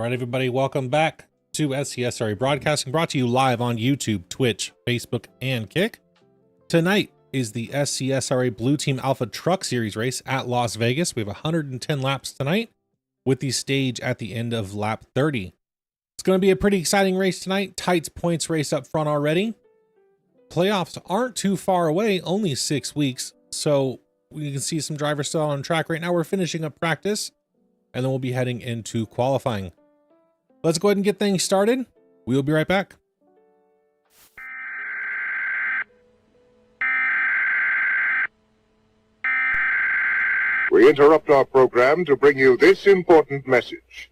right, everybody, welcome back to SCSRA Broadcasting, brought to you live on YouTube, Twitch, Facebook, and Kick. Tonight is the SCSRA Blue Team Alpha Truck Series race at Las Vegas. We have 110 laps tonight, with the stage at the end of lap 30. It's going to be a pretty exciting race tonight. Tight points race up front already. Playoffs aren't too far away, only 6 weeks, so we can see some drivers still on track right now. We're finishing up practice, and then we'll be heading into qualifying. Let's go ahead and get things started. We'll be right back. We interrupt our program to bring you this important message.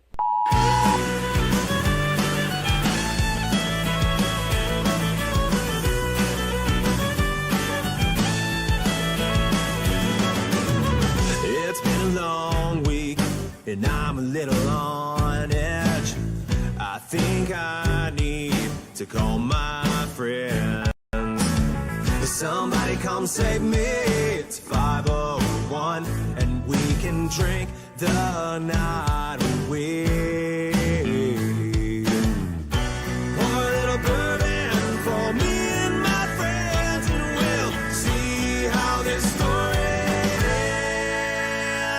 It's been a long week, and I'm a little on edge. I think I need to call my friends. Somebody come save me. It's 5:01, and we can drink the night away. Pour a little bourbon for me and my friends, and we'll see how this story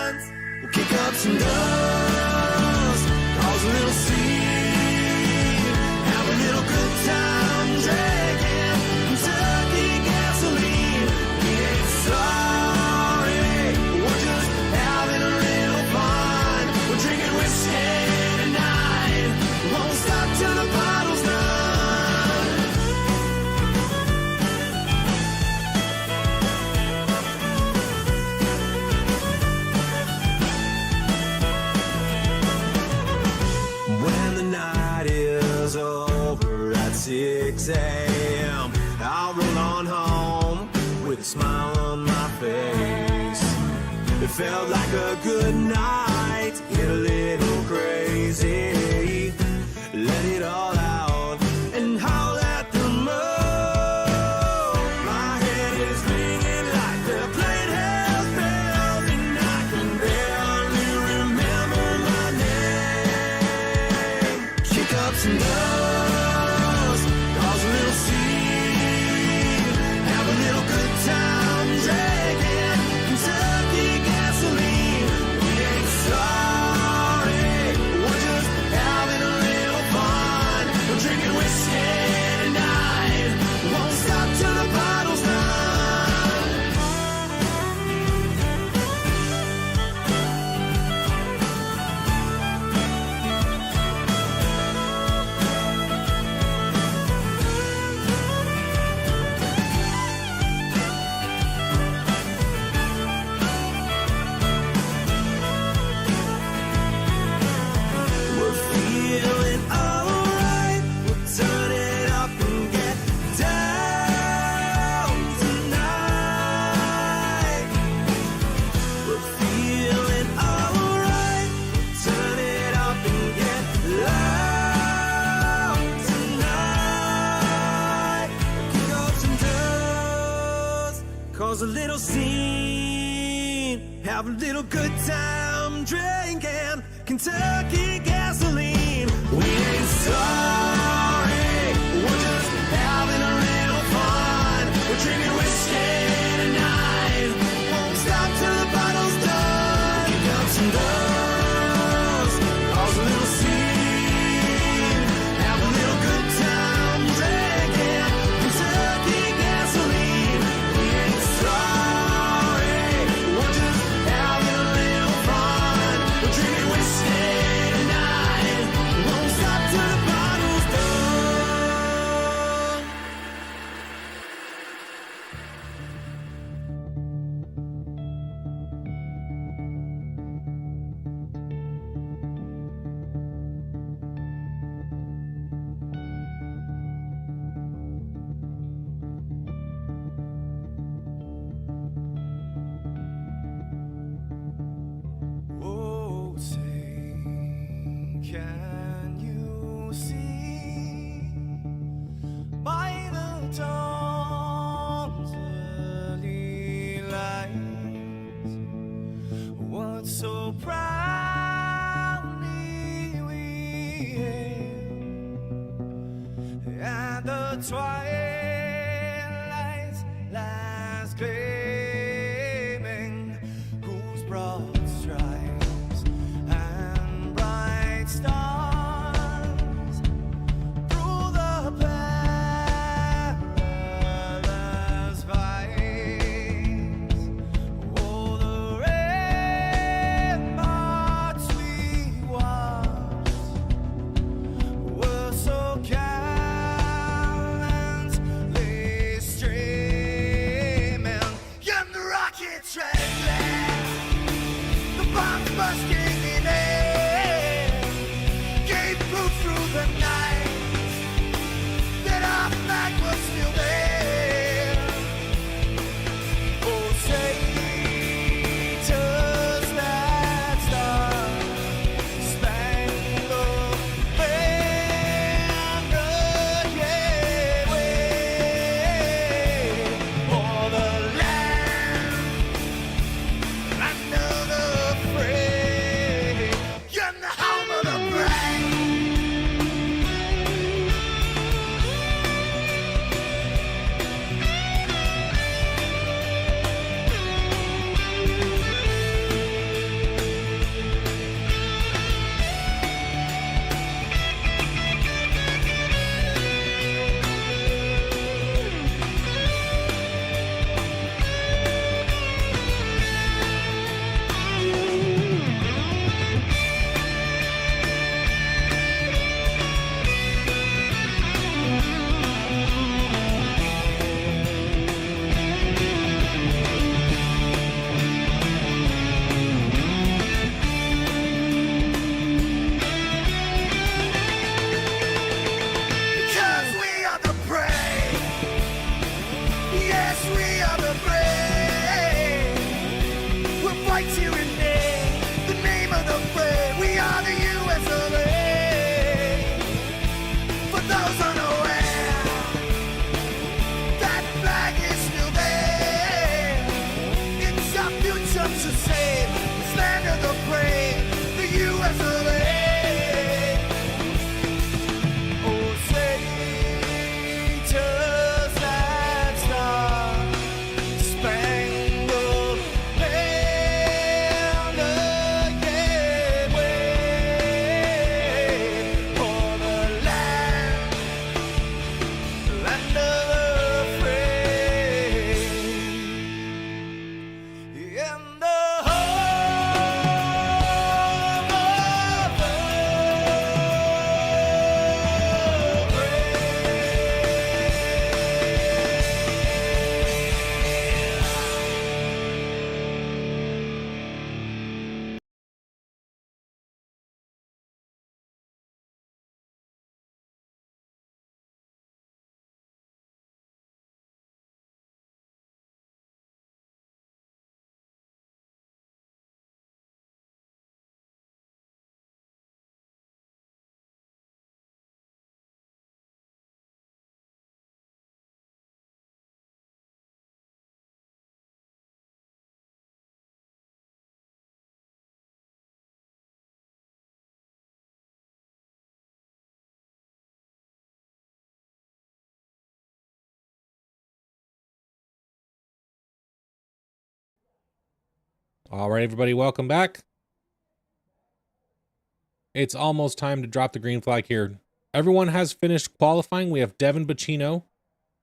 ends. We'll kick up some dust, cause a little scene, have a little good time drinking Kentucky gasoline. We ain't sorry, we're just having a little fun. We're drinking whiskey tonight, we won't stop till the bottle's done. When the night is over at 6 a.m., I'll roll on home with a smile on my face. It felt like a good night, get a little crazy, let it all out and howl at the moon. My head is ringing like they're playing hell's bells, and I can barely remember my name. Kick up some dust, cause a little scene, have a little good time drinking Kentucky gasoline. We ain't sorry, we're just having a little fun. We're drinking whiskey tonight, we won't stop till the bottle's done. We're feeling alright, we'll turn it up and get down tonight. We're feeling alright, we'll turn it up and get loud tonight. Kick up some dust, cause a little scene, have a little good time drinking Kentucky gasoline. We ain't sorry, we're just having a little fun. We're drinking whiskey tonight, won't stop till the bottle's done. Kick up some dust, cause a little scene, have a little good time drinking Kentucky gasoline. We ain't sorry, we're just having a little fun. We're drinking whiskey tonight, won't stop till the bottle's done. Oh, say, can you see by the dawn's early light what so proudly we twilight's last gleaming, whose broad stripes and bright stars through the perilous fights, oh, the ramparts we watched were so gallantly streaming, and the rockets trembling, the bombs bursting in air, gave proof through the night that our flag was still there. Oh, say, does that star-spangled banner yet wave o'er the land of the free, and the home of the brave? Because we are the brave. Yes, we are the brave. We'll fight to rename the name of the brave. We are the USRA. For those unaware, that flag is still there. It's our future to save. This land of the brave, the USRA. Oh, say, does that star-spangled banner yet wave o'er the land of the free, in the home of the All right, everybody, welcome back. It's almost time to drop the green flag here. Everyone has finished qualifying. We have Devin Bacino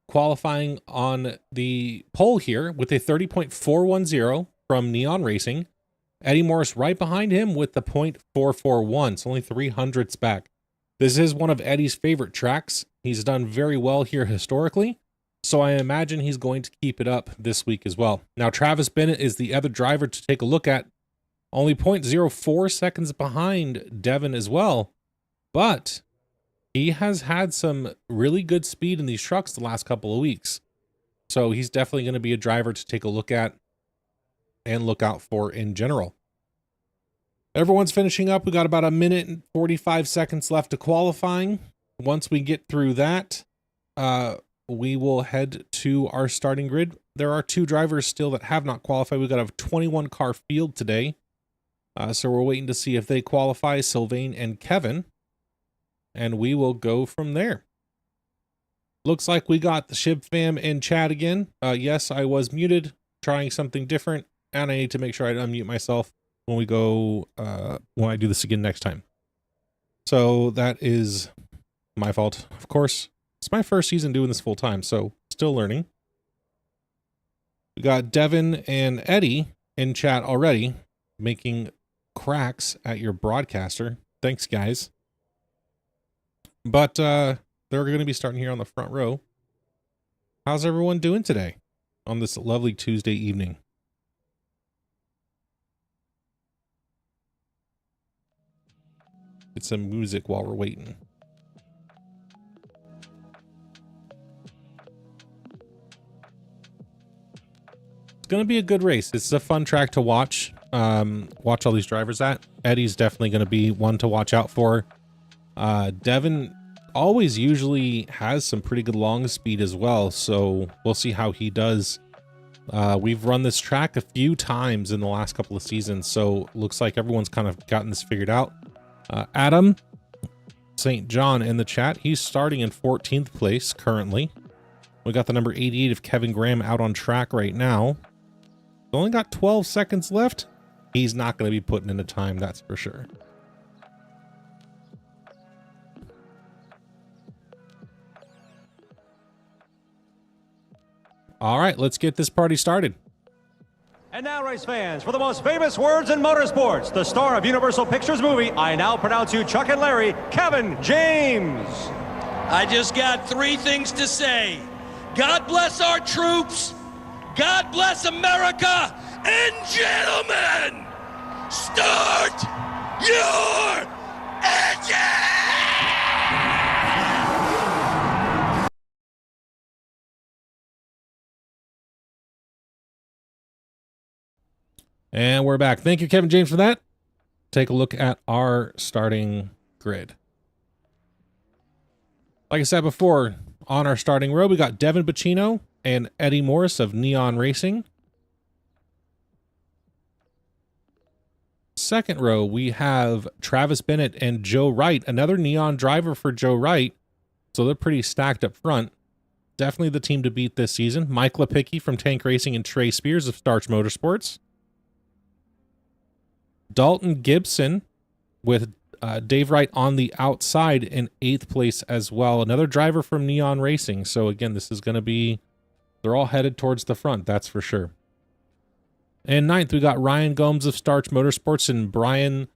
qualifying on the pole here with a 30.410 from Neon Racing. Eddie Morris right behind him with the .441. It's only 300ths back. This is one of Eddie's favorite tracks. He's done very well here historically, so I imagine he's going to keep it up this week as well. Now, Travis Bennett is the other driver to take a look at. Only 0.04 seconds behind Devin as well, but he has had some really good speed in these trucks the last couple of weeks. So he's definitely going to be a driver to take a look at and look out for in general. Everyone's finishing up. We got about 1 minute and 45 seconds left to qualifying. Once we get through that, we will head to our starting grid. There are 2 drivers still that have not qualified. We've got a 21 car field today. So we're waiting to see if they qualify, Sylvain and Kevin. And we will go from there. Looks like we got the Shib fam in chat again. Yes, I was muted, trying something different, and I need to make sure I unmute myself when we go, when I do this again next time. So that is my fault, of course. It's my first season doing this full time, so still learning. We got Devin and Eddie in chat already, making cracks at your broadcaster. Thanks, guys. But they're going to be starting here on the front row. How's everyone doing today on this lovely Tuesday evening? Get some music while we're waiting. It's going to be a good race. It's a fun track to watch. Watch all these drivers at. Eddie's definitely going to be one to watch out for. Devin always usually has some pretty good long speed as well, so we'll see how he does. We've run this track a few times in the last couple of seasons, so looks like everyone's kind of gotten this figured out. Adam St. John in the chat, he's starting in 14th place currently. We got the number 88 of Kevin Graham out on track right now. Only got 12 seconds left. He's not going to be putting in the time, that's for sure. All right, let's get this party started. And now, race fans, for the most famous words in motorsports, the star of Universal Pictures movie, I now pronounce you Chuck and Larry, Kevin James. I just got three things to say. God bless our troops, God bless America, and gentlemen, start your engine! And we're back. Thank you, Kevin James, for that. Take a look at our starting grid. Like I said before, on our starting row, we got Devin Bacino and Eddie Morris of Neon Racing. Second row, we have Travis Bennett and Joe Wright, another Neon driver for Joe Wright. So they're pretty stacked up front. Definitely the team to beat this season. Mike Lepicki from Tank Racing and Trey Spears of Starch Motorsports. Dalton Gibson with Dave Wright on the outside in 8th place as well. Another driver from Neon Racing. So again, this is going to be, they're all headed towards the front, that's for sure. And 9th, we got Ryan Gomes of Starch Motorsports and Brian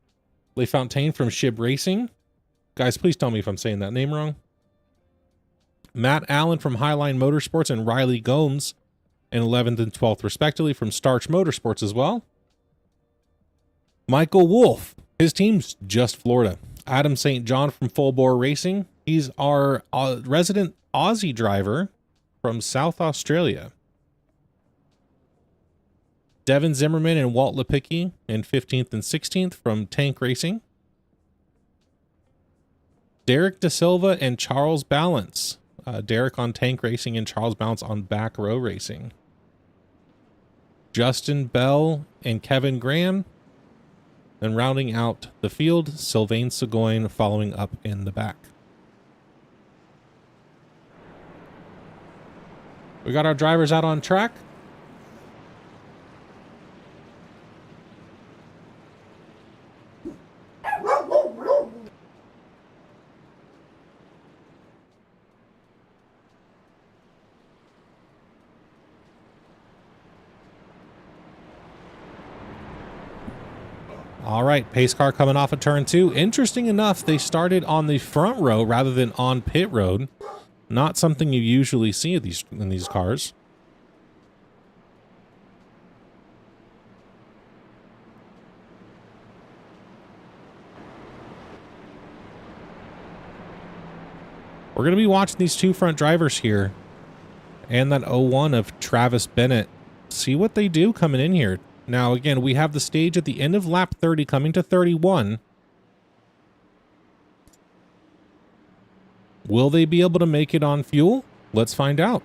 LeFontaine from Shib Racing. Guys, please tell me if I'm saying that name wrong. Matt Allen from Highline Motorsports and Riley Gomes in 11th and 12th respectively from Starch Motorsports as well. Michael Wolf, his team's just Florida. Adam St. John from Full Bore Racing. He's our resident Aussie driver from South Australia. Devin Zimmerman and Walt Lepicki in 15th and 16th from Tank Racing. Derek Da Silva and Charles Balance. Derek on Tank Racing and Charles Balance on Back Row Racing. Justin Bell and Kevin Graham. And rounding out the field, Sylvain Seguin following up in the back. We got our drivers out on track. All right, pace car coming off of turn 2. Interesting enough, they started on the front row rather than on pit road. Not something you usually see in these cars. We're going to be watching these two front drivers here and that 01 of Travis Bennett. See what they do coming in here. Now, again, we have the stage at the end of lap 30 coming to 31. Will they be able to make it on fuel? Let's find out.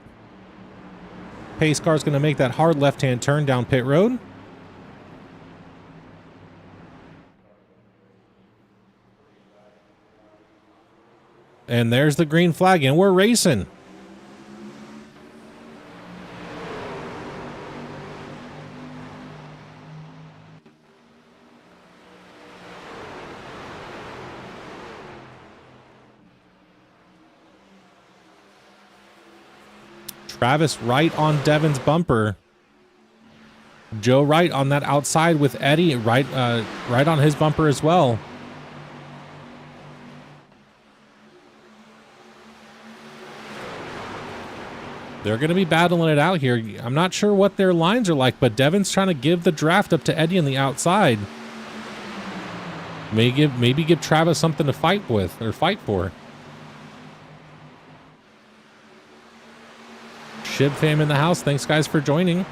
Pace car's going to make that hard left-hand turn down pit road. And there's the green flag, and we're racing. Travis right on Devin's bumper. Joe right on that outside with Eddie right on his bumper as well. They're going to be battling it out here. I'm not sure what their lines are like, but Devin's trying to give the draft up to Eddie on the outside. Maybe give Travis something to fight with or fight for. Shib fam in the house. Thanks guys for joining.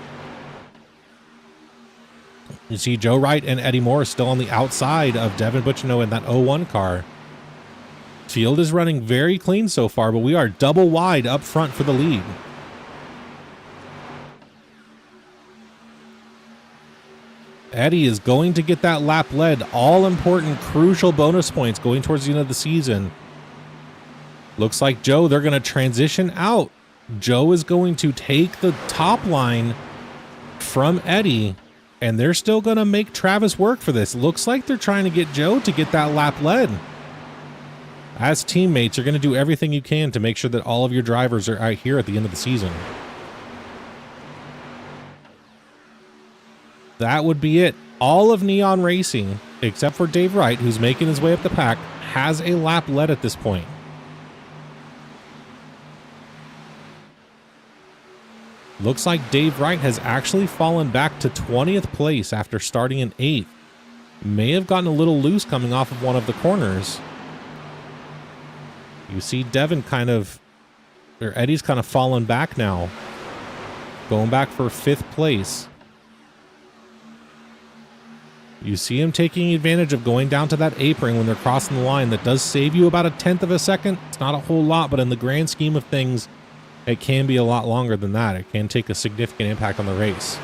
You see Joe Wright and Eddie Moore still on the outside of Devin Butchino in that 01 car. Field is running very clean so far, but we are double wide up front for the lead. Eddie is going to get that lap led. All important, crucial bonus points going towards the end of the season. Looks like Joe, they're going to transition out. Joe is going to take the top line from Eddie, and they're still going to make Travis work for this. Looks like they're trying to get Joe to get that lap led. As teammates, you're going to do everything you can to make sure that all of your drivers are out here at the end of the season. That would be it. All of Neon Racing, except for Dave Wright, who's making his way up the pack, has a lap led at this point. Looks like Dave Wright has actually fallen back to 20th place after starting in 8th. May have gotten a little loose coming off of one of the corners. You see Devin Eddie's kind of fallen back now. Going back for 5th place. You see him taking advantage of going down to that apron when they're crossing the line. That does save you about 1/10 of a second. It's not a whole lot, but in the grand scheme of things, it can be a lot longer than that. It can take a significant impact on the race.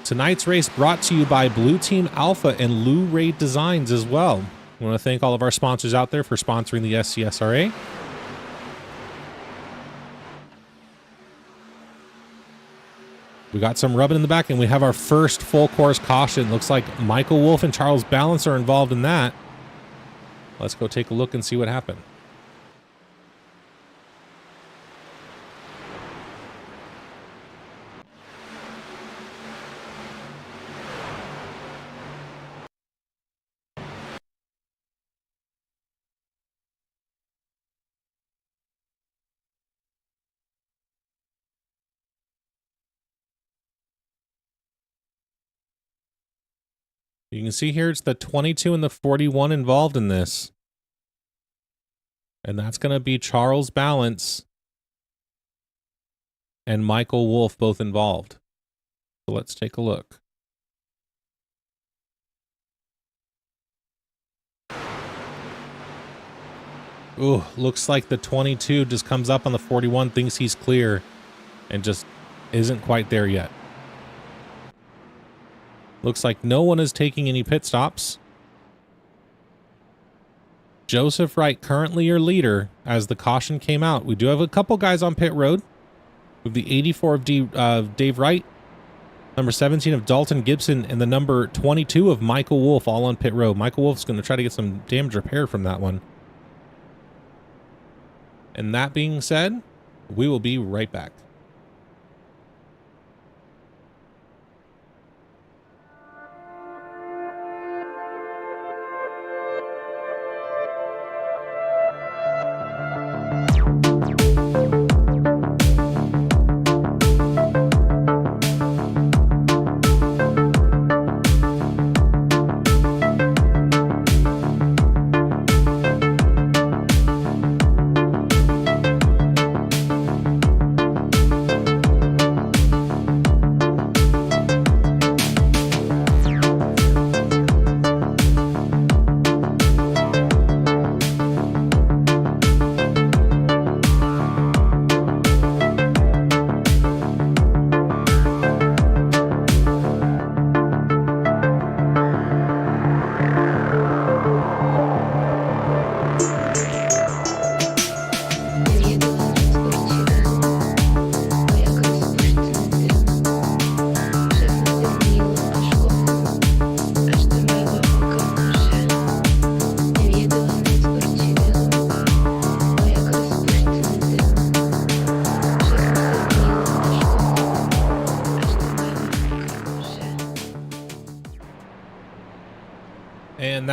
Tonight's race brought to you by Blue Team Alpha and Lou Ray Designs as well. I want to thank all of our sponsors out there for sponsoring the SCSRA. We got some rubbing in the back, and we have our first full course caution. Looks like Michael Wolf and Charles Balance are involved in that. Let's go take a look and see what happened. You can see here it's the 22 and the 41 involved in this. And that's going to be Charles Balance and Michael Wolf both involved. So let's take a look. Ooh, looks like the 22 just comes up on the 41, thinks he's clear, and just isn't quite there yet. Looks like no one is taking any pit stops. Joseph Wright, currently your leader, as the caution came out. We do have a couple guys on pit road. We have the 84 of Dave Wright, number 17 of Dalton Gibson, and the number 22 of Michael Wolf, all on pit road. Michael Wolf's going to try to get some damage repair from that one. And that being said, we will be right back.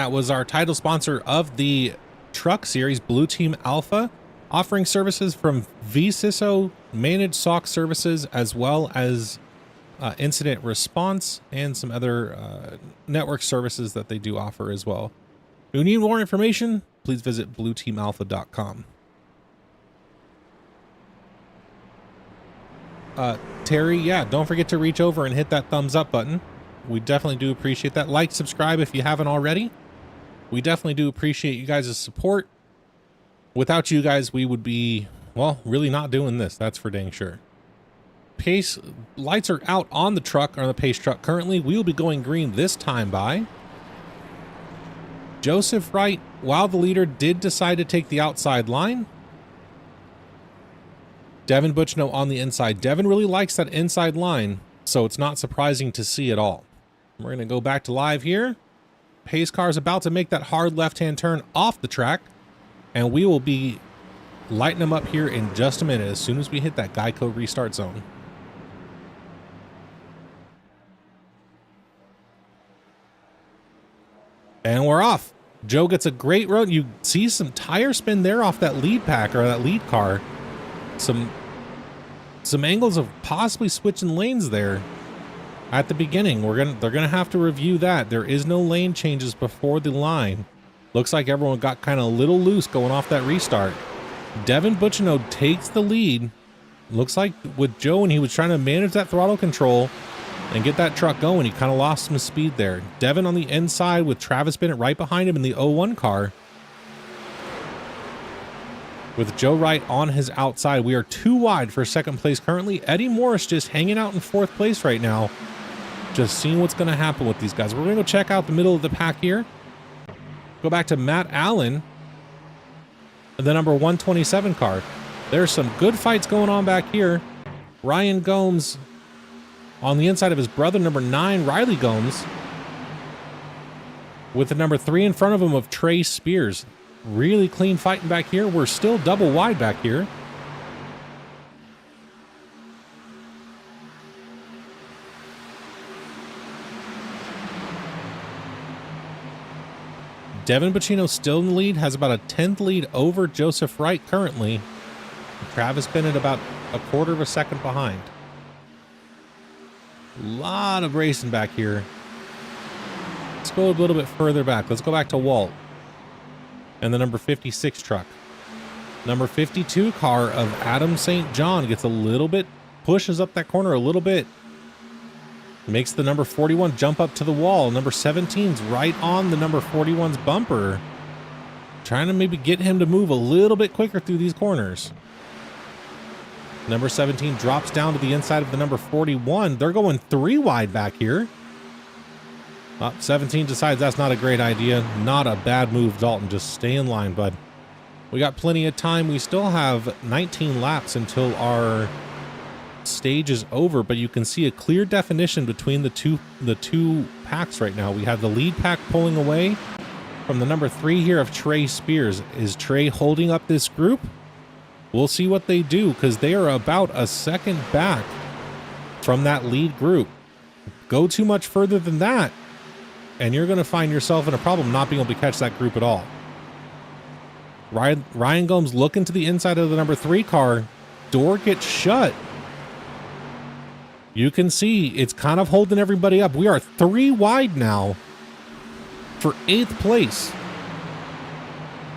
that was our title sponsor of the truck series, Blue Team Alpha, offering services from VCISO, managed SOC services, as well as incident response and some other network services that they do offer as well. If you need more information, please visit blueteamalpha.com. Terry, yeah, don't forget to reach over and hit that thumbs up button. We definitely do appreciate that. Like, subscribe if you haven't already. We definitely do appreciate you guys' support. Without you guys, we would be, well, really not doing this. That's for dang sure. Pace lights are out on the truck, on the Pace truck currently. We will be going green this time by Joseph Wright. While the leader did decide to take the outside line, Devin Butchno on the inside. Devin really likes that inside line, so it's not surprising to see at all. We're going to go back to live here. Pace car is about to make that hard left-hand turn off the track, and we will be lighting them up here in just a minute as soon as we hit that Geico restart zone. And we're off. Joe gets a great run. You see some tire spin there off that lead pack or that lead car. Some angles of possibly switching lanes there at the beginning. They're gonna have to review that. There is no lane changes before the line. Looks like everyone got kind of a little loose going off that restart. Devin Butchno takes the lead. Looks like with Joe, when he was trying to manage that throttle control and get that truck going, he kind of lost some speed there. Devin on the inside with Travis Bennett right behind him in the 01 car. With Joe Wright on his outside, we are 2 wide for second place currently. Eddie Morris just hanging out in 4th place right now. Just seeing what's going to happen with these guys. We're going to go check out the middle of the pack here. Go back to Matt Allen, the number 127 car. There's some good fights going on back here. Ryan Gomes on the inside of his brother, number 9, Riley Gomes, with the number 3 in front of him of Trey Spears. Really clean fighting back here. We're still double wide back here. Devin Butchno still in the lead, has about a 10th lead over Joseph Wright currently. Travis Bennett about a 1/4 of a second behind. A lot of racing back here. Let's go a little bit further back. Let's go back to Walt and the number 56 truck. Number 52 car of Adam St. John gets a little bit, pushes up that corner a little bit. Makes the number 41 jump up to the wall. Number 17's right on the number 41's bumper. Trying to maybe get him to move a little bit quicker through these corners. Number 17 drops down to the inside of the number 41. They're going 3 wide back here. 17 decides that's not a great idea. Not a bad move, Dalton. Just stay in line, bud. We got plenty of time. We still have 19 laps until our stage is over, but you can see a clear definition between the two packs right now. We have the lead pack pulling away from the number 3 here of Trey Spears. Is Trey holding up this group? We'll see what they do, because they are about a second back from that lead group. Go too much further than that, and you're going to find yourself in a problem not being able to catch that group at all. Ryan Gomes looking to the inside of the number 3 car. Door gets shut. You can see it's kind of holding everybody up. We are 3 wide now for 8th place.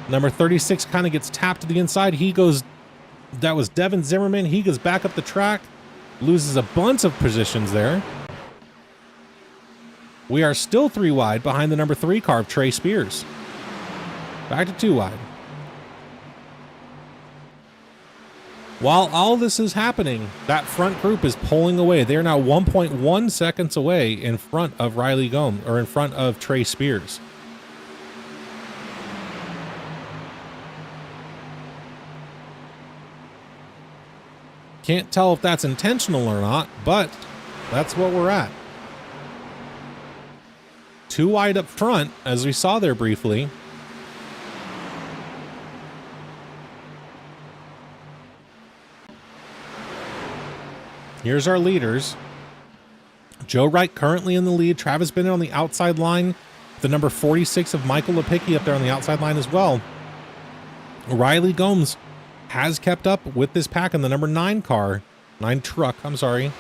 Number 36 kind of gets tapped to the inside. He goes, that was Devin Zimmerman. He goes back up the track, loses a bunch of positions there. We are still 3 wide behind the number 3 car of Trey Spears. Back to 2 wide. While all this is happening, that front group is pulling away. They are now 1.1 seconds away in front of Riley Gomes, or in front of Trey Spears. Can't tell if that's intentional or not, but that's what we're at. 2 wide up front, as we saw there briefly. Here's our leaders. Joe Wright currently in the lead. Travis Bennett on the outside line. the number 46 of Michael Lepicki up there on the outside line as well. Riley Gomes has kept up with this pack in the number 9 truck, I'm sorry.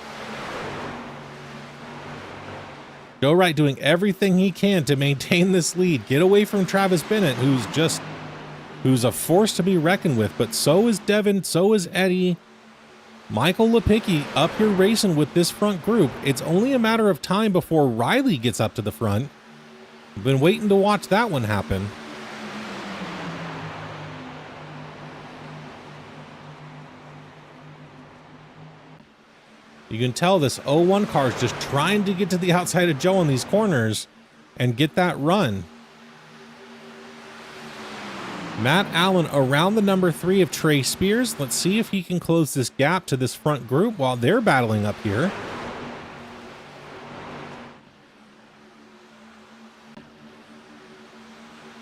Joe Wright doing everything he can to maintain this lead. Get away from Travis Bennett, who's a force to be reckoned with, but so is Devin, so is Eddie. Michael Lepicki up here racing with this front group. It's only a matter of time before Riley gets up to the front. Been waiting to watch that one happen. You can tell this 01 car is just trying to get to the outside of Joe in these corners and get that run. Matt Allen around the number 3 of Trey Spears. Let's see if he can close this gap to this front group while they're battling up here.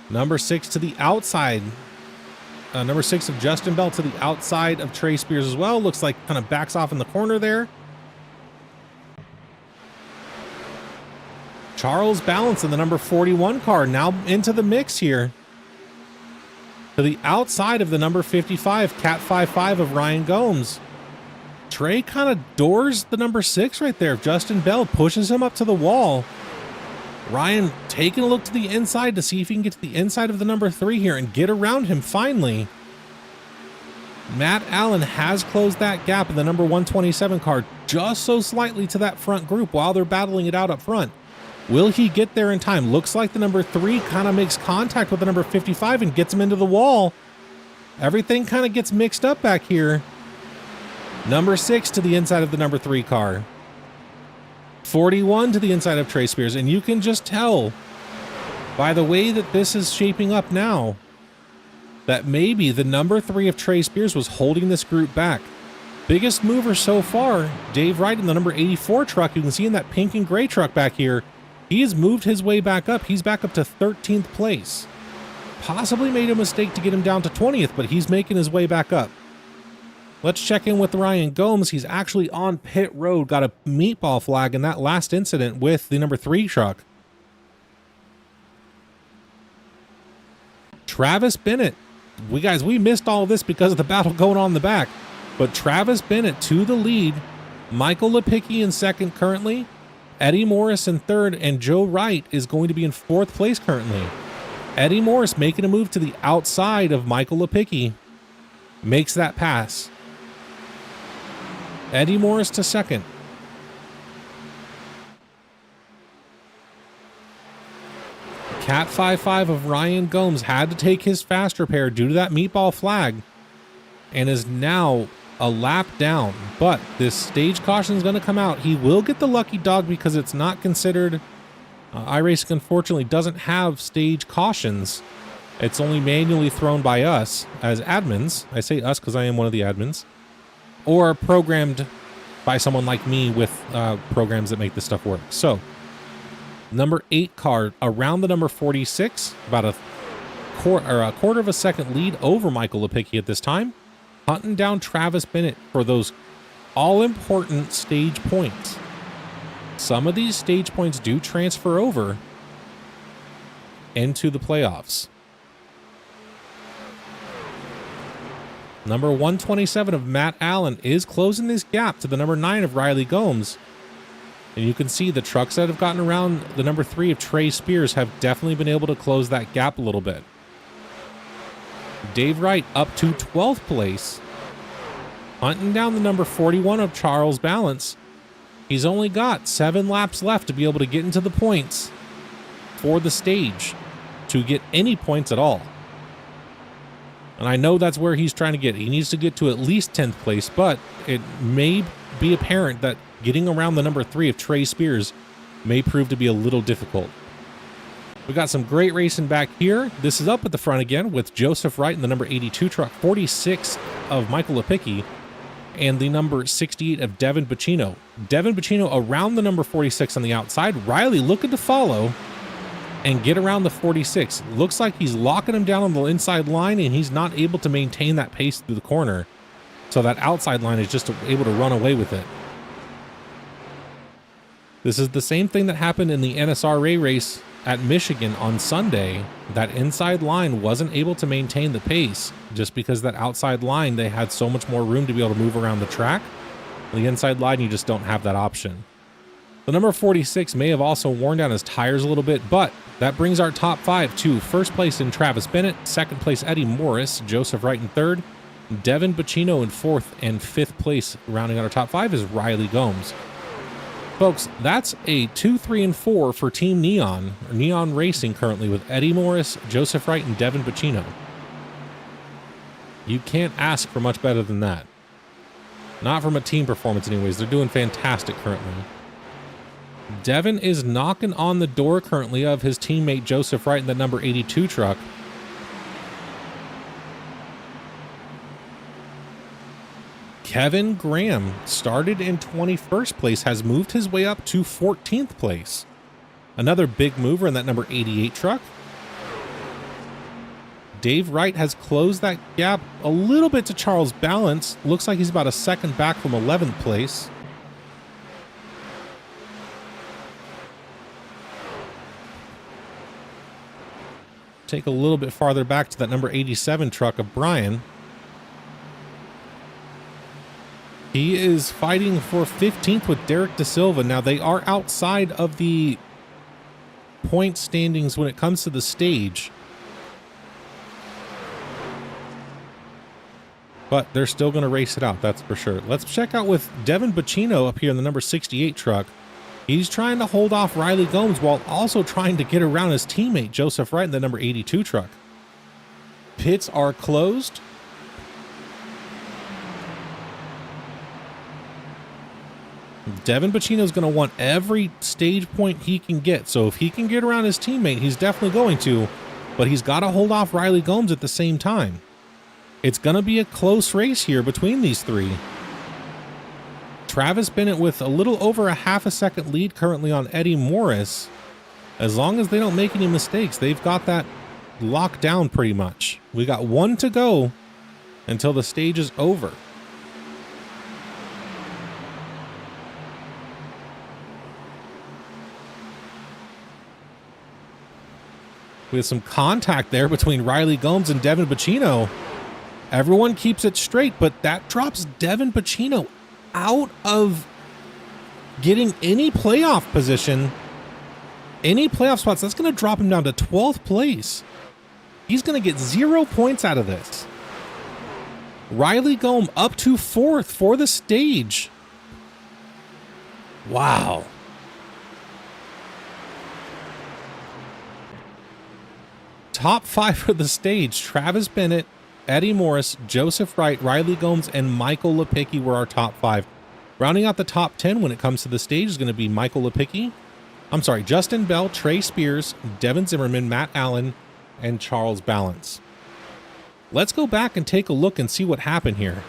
Number 6 to the outside. Number 6 of Justin Bell to the outside of Trey Spears as well. Looks like kind of backs off in the corner there. Charles Balance in the number 41 car now into the mix here. To the outside of the number 55, Cat 55 of Ryan Gomes. Trey kind of doors the number 6 right there. Justin Bell pushes him up to the wall. Ryan taking a look to the inside to see if he can get to the inside of the number 3 here and get around him finally. Matt Allen has closed that gap in the number 127 car just so slightly to that front group while they're battling it out up front. Will he get there in time? Looks like the number 3 kind of makes contact with the number 55 and gets him into the wall. Everything kind of gets mixed up back here. Number 6 to the inside of the number 3 car. 41 to the inside of Trey Spears. And you can just tell by the way that this is shaping up now that maybe the number 3 of Trey Spears was holding this group back. Biggest mover so far, Dave Wright in the number 84 truck. You can see in that pink and gray truck back here. He has moved his way back up. He's back up to 13th place. Possibly made a mistake to get him down to 20th, but he's making his way back up. Let's check in with Ryan Gomes. He's actually on pit road. Got a meatball flag in that last incident with the number 3 truck. Travis Bennett. We missed all of this because of the battle going on in the back. But Travis Bennett to the lead. Michael Lepicki in second currently. Eddie Morris in third, and Joe Wright is going to be in 4th place currently. Eddie Morris making a move to the outside of Michael Lepicki. Makes that pass. Eddie Morris to second. Cat 55 of Ryan Gomes had to take his fast repair due to that meatball flag and is now a lap down, but this stage caution is going to come out. He will get the lucky dog because it's not considered. iRacing unfortunately doesn't have stage cautions. It's only manually thrown by us as admins. I say us because I am one of the admins, or programmed by someone like me with programs that make this stuff work. So number 8 car around the number 46, about a quarter of a second lead over Michael Lepicki at this time. Hunting down Travis Bennett for those all-important stage points. Some of these stage points do transfer over into the playoffs. Number 127 of Matt Allen is closing this gap to the number 9 of Riley Gomes. And you can see the trucks that have gotten around the number 3 of Trey Spears have definitely been able to close that gap a little bit. Dave Wright up to 12th place. Hunting down the number 41 of Charles Balance. He's only got 7 laps left to be able to get into the points for the stage to get any points at all. And I know that's where he's trying to get. He needs to get to at least 10th place, but it may be apparent that getting around the number 3 of Trey Spears may prove to be a little difficult. We got some great racing back here. This is up at the front again with Joseph Wright in the number 82 truck, 46 of Michael Lepicki, and the number 68 of Devin Bacino. Devin Bacino around the number 46 on the outside. Riley looking to follow and get around the 46. Looks like he's locking him down on the inside line, and he's not able to maintain that pace through the corner. So that outside line is just able to run away with it. This is the same thing that happened in the NSRA race at Michigan on Sunday, that inside line wasn't able to maintain the pace just because that outside line, they had so much more room to be able to move around the track. The inside line, you just don't have that option. The number 46 may have also worn down his tires a little bit, but that brings our top 5 to first place in Travis Bennett, second place Eddie Morris, Joseph Wright in third, Devin Bacino in fourth, and fifth place rounding out our top 5 is Riley Gomes. Folks, that's a 2, 3, and 4 for Team Neon, or Neon Racing currently, with Eddie Morris, Joseph Wright, and Devin Bacino. You can't ask for much better than that. Not from a team performance anyways. They're doing fantastic currently. Devin is knocking on the door currently of his teammate Joseph Wright in the number 82 truck. Kevin Graham started in 21st place, has moved his way up to 14th place. Another big mover in that number 88 truck. Dave Wright has closed that gap a little bit to Charles Balance. Looks like he's about a second back from 11th place. Take a little bit farther back to that number 87 truck of Brian. He is fighting for 15th with Derek Da Silva. Now, they are outside of the point standings when it comes to the stage, but they're still going to race it out, that's for sure. Let's check out with Devin Bacino up here in the number 68 truck. He's trying to hold off Riley Gomes while also trying to get around his teammate Joseph Wright in the number 82 truck. Pits are closed. Devin Bacino's going to want every stage point he can get. So if he can get around his teammate, he's definitely going to, but he's got to hold off Riley Gomes at the same time. It's going to be a close race here between these three. Travis Bennett with a little over a half a second lead currently on Eddie Morris. As long as they don't make any mistakes, they've got that locked down pretty much. We got one to go until the stage is over. We have some contact there between Riley Gomes and Devin Bacino. Everyone keeps it straight, but that drops Devin Bacino out of getting any playoff position, any playoff spots. That's going to drop him down to 12th place. He's going to get 0 points out of this. Riley Gomes up to 4th for the stage. Wow. Top 5 for the stage: Travis Bennett, Eddie Morris, Joseph Wright, Riley Gomes, and Michael Lepicki were our top 5. Rounding out the top 10 when it comes to the stage is going to be Michael Lepicki. I'm sorry, Justin Bell, Trey Spears, Devin Zimmerman, Matt Allen, and Charles Balance. Let's go back and take a look and see what happened here.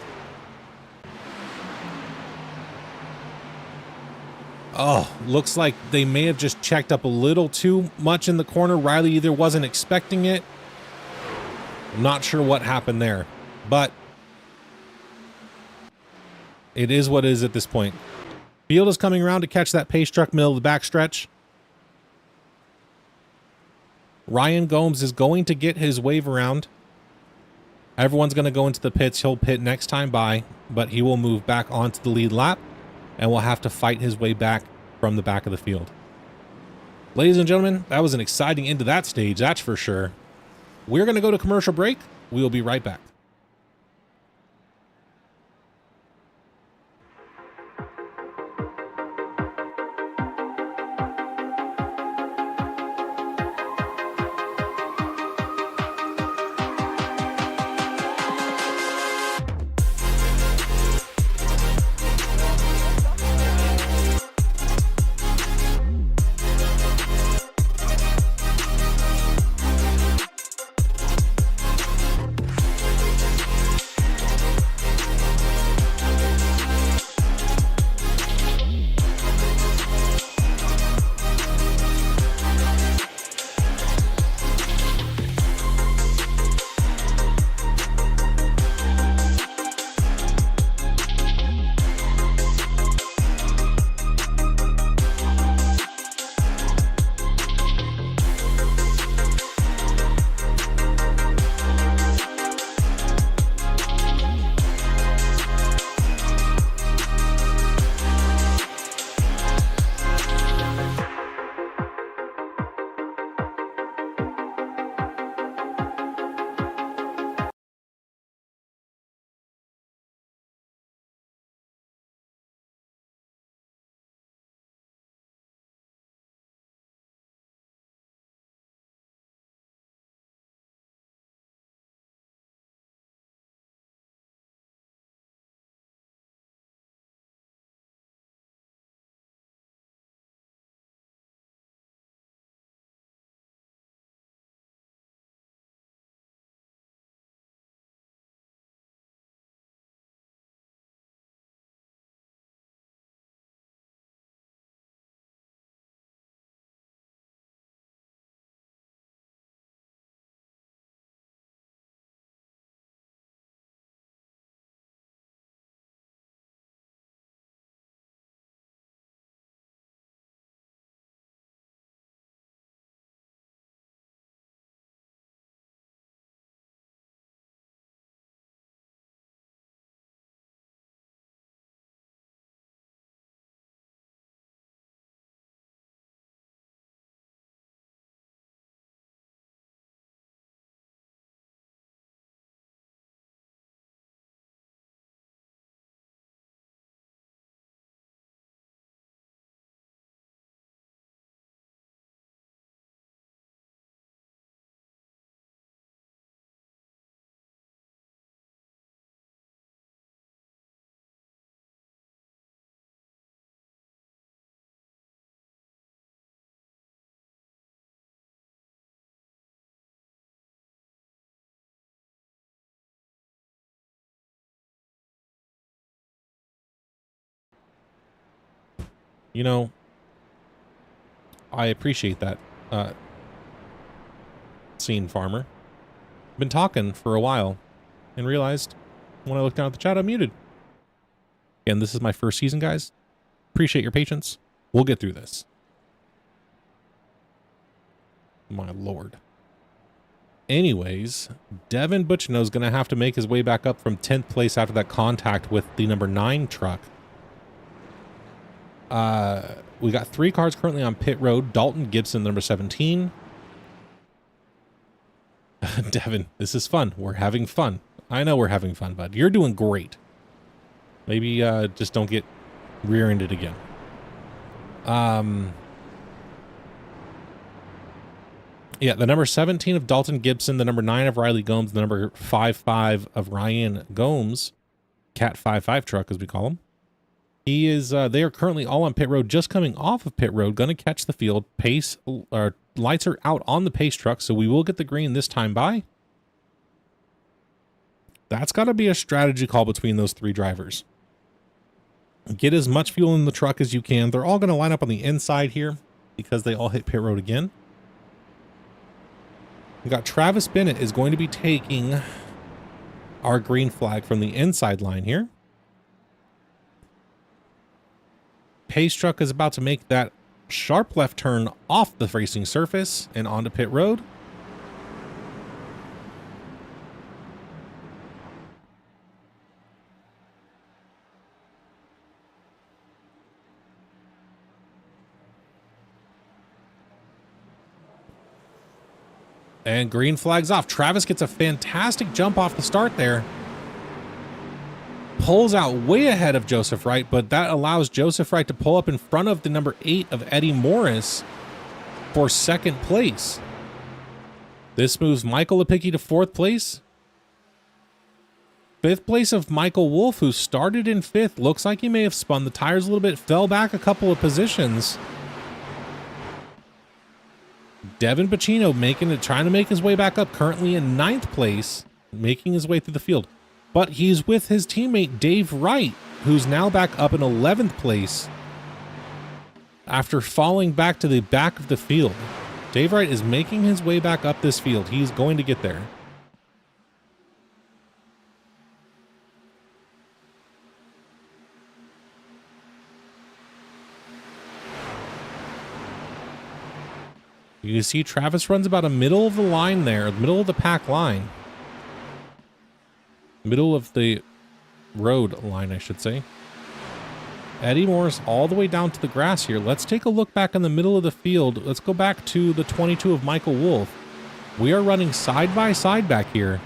Oh, looks like they may have just checked up a little too much in the corner. Riley either wasn't expecting it. I'm not sure what happened there, but it is what it is at this point. Field is coming around to catch that pace truck middle of the backstretch. Ryan Gomes is going to get his wave around. Everyone's going to go into the pits. He'll pit next time by, but he will move back onto the lead lap and will have to fight his way back from the back of the field. Ladies and gentlemen, that was an exciting end to that stage, that's for sure. We're going to go to commercial break. We will be right back. You know, I appreciate that, scene, Farmer. Been talking for a while and realized when I looked down at the chat, I'm muted. Again, this is my first season, guys. Appreciate your patience. We'll get through this. My lord. Anyways, Devin Butchino's going to have to make his way back up from 10th place after that contact with the number 9 truck. We got 3 cars currently on pit road. Dalton Gibson, number 17. Devin, this is fun. We're having fun. I know we're having fun, bud. You're doing great. Maybe just don't get rear-ended again. Yeah, the number 17 of Dalton Gibson, the number 9 of Riley Gomes, the number 55 of Ryan Gomes, Cat 55 truck as we call him. He is, they are currently all on pit road, just coming off of pit road, going to catch the field. Pace, lights are out on the pace truck, so we will get the green this time by. That's got to be a strategy call between those 3 drivers. Get as much fuel in the truck as you can. They're all going to line up on the inside here because they all hit pit road again. We got Travis Bennett is going to be taking our green flag from the inside line here. Pace truck is about to make that sharp left turn off the racing surface and onto pit road. And green flags off. Travis gets a fantastic jump off the start there. Pulls out way ahead of Joseph Wright, but that allows Joseph Wright to pull up in front of the number 8 of Eddie Morris for 2nd place. This moves Michael Lepicki to 4th place. 5th place of Michael Wolf, who started in 5th. Looks like he may have spun the tires a little bit, fell back a couple of positions. Devin Butchino trying to make his way back up, currently in 9th place, making his way through the field. But he's with his teammate Dave Wright, who's now back up in 11th place after falling back to the back of the field. Dave Wright is making his way back up this field. He's going to get there. You see Travis runs about a middle of the line there, middle of the pack line. Middle of the road line, I should say. Eddie Morris all the way down to the grass here. Let's take a look back in the middle of the field. Let's go back to the 22 of Michael Wolf. We are running side by side back here.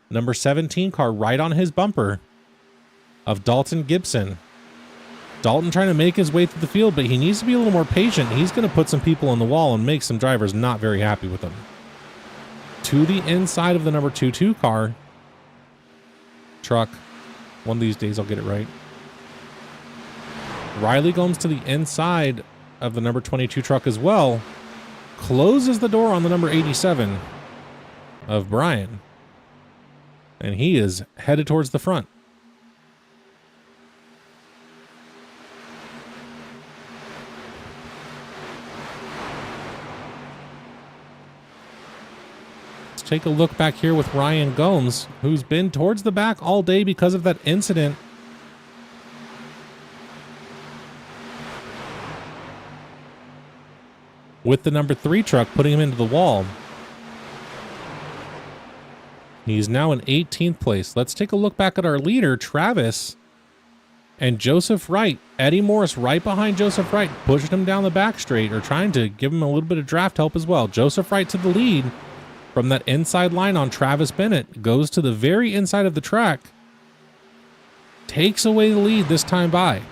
Number 17 car right on his bumper of Dalton Gibson. Dalton trying to make his way through the field, but he needs to be a little more patient. He's going to put some people on the wall and make some drivers not very happy with him. To the inside of the number 22 car. Truck. One of these days I'll get it right. Riley Gomes to the inside of the number 22 truck as well. Closes the door on the number 87 of Brian. And he is headed towards the front. Take a look back here with Ryan Gomes, who's been towards the back all day because of that incident. With the number 3 truck putting him into the wall. He's now in 18th place. Let's take a look back at our leader, Travis, and Joseph Wright. Eddie Morris right behind Joseph Wright, pushing him down the back straight, or trying to give him a little bit of draft help as well. Joseph Wright to the lead. From that inside line on Travis Bennett, goes to the very inside of the track, takes away the lead this time by.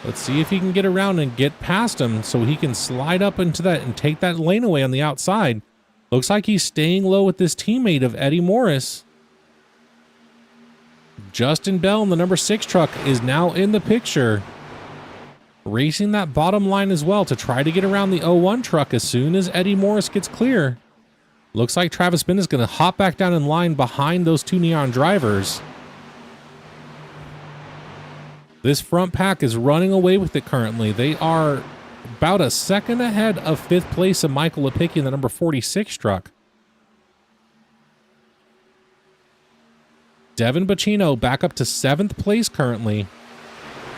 Let's see if he can get around and get past him so he can slide up into that and take that lane away on the outside. Looks like he's staying low with this teammate of Eddie Morris. Justin Bell in the number 6 truck is now in the picture, racing that bottom line as well to try to get around the 01 truck as soon as Eddie Morris gets clear. Looks like Travis Bennett's going to hop back down in line behind those two Neon drivers. This front pack is running away with it currently. They are about a second ahead of 5th place of Michael Lepicki in the number 46 truck. Devin Bacino back up to 7th place currently,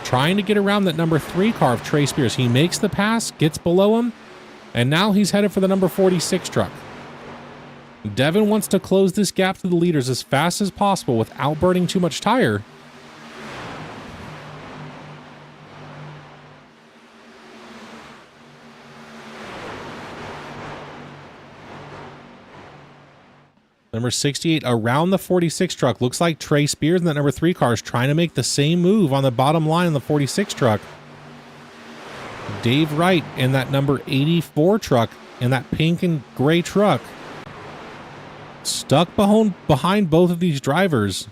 trying to get around that number 3 car of Trey Spears. He makes the pass, gets below him, and now he's headed for the number 46 truck. Devin wants to close this gap to the leaders as fast as possible without burning too much tire. Number 68 around the 46 truck. Looks like Trey Spears and that number 3 car is trying to make the same move on the bottom line in the 46 truck. Dave Wright in that number 84 truck, in that pink and gray truck, stuck behind both of these drivers.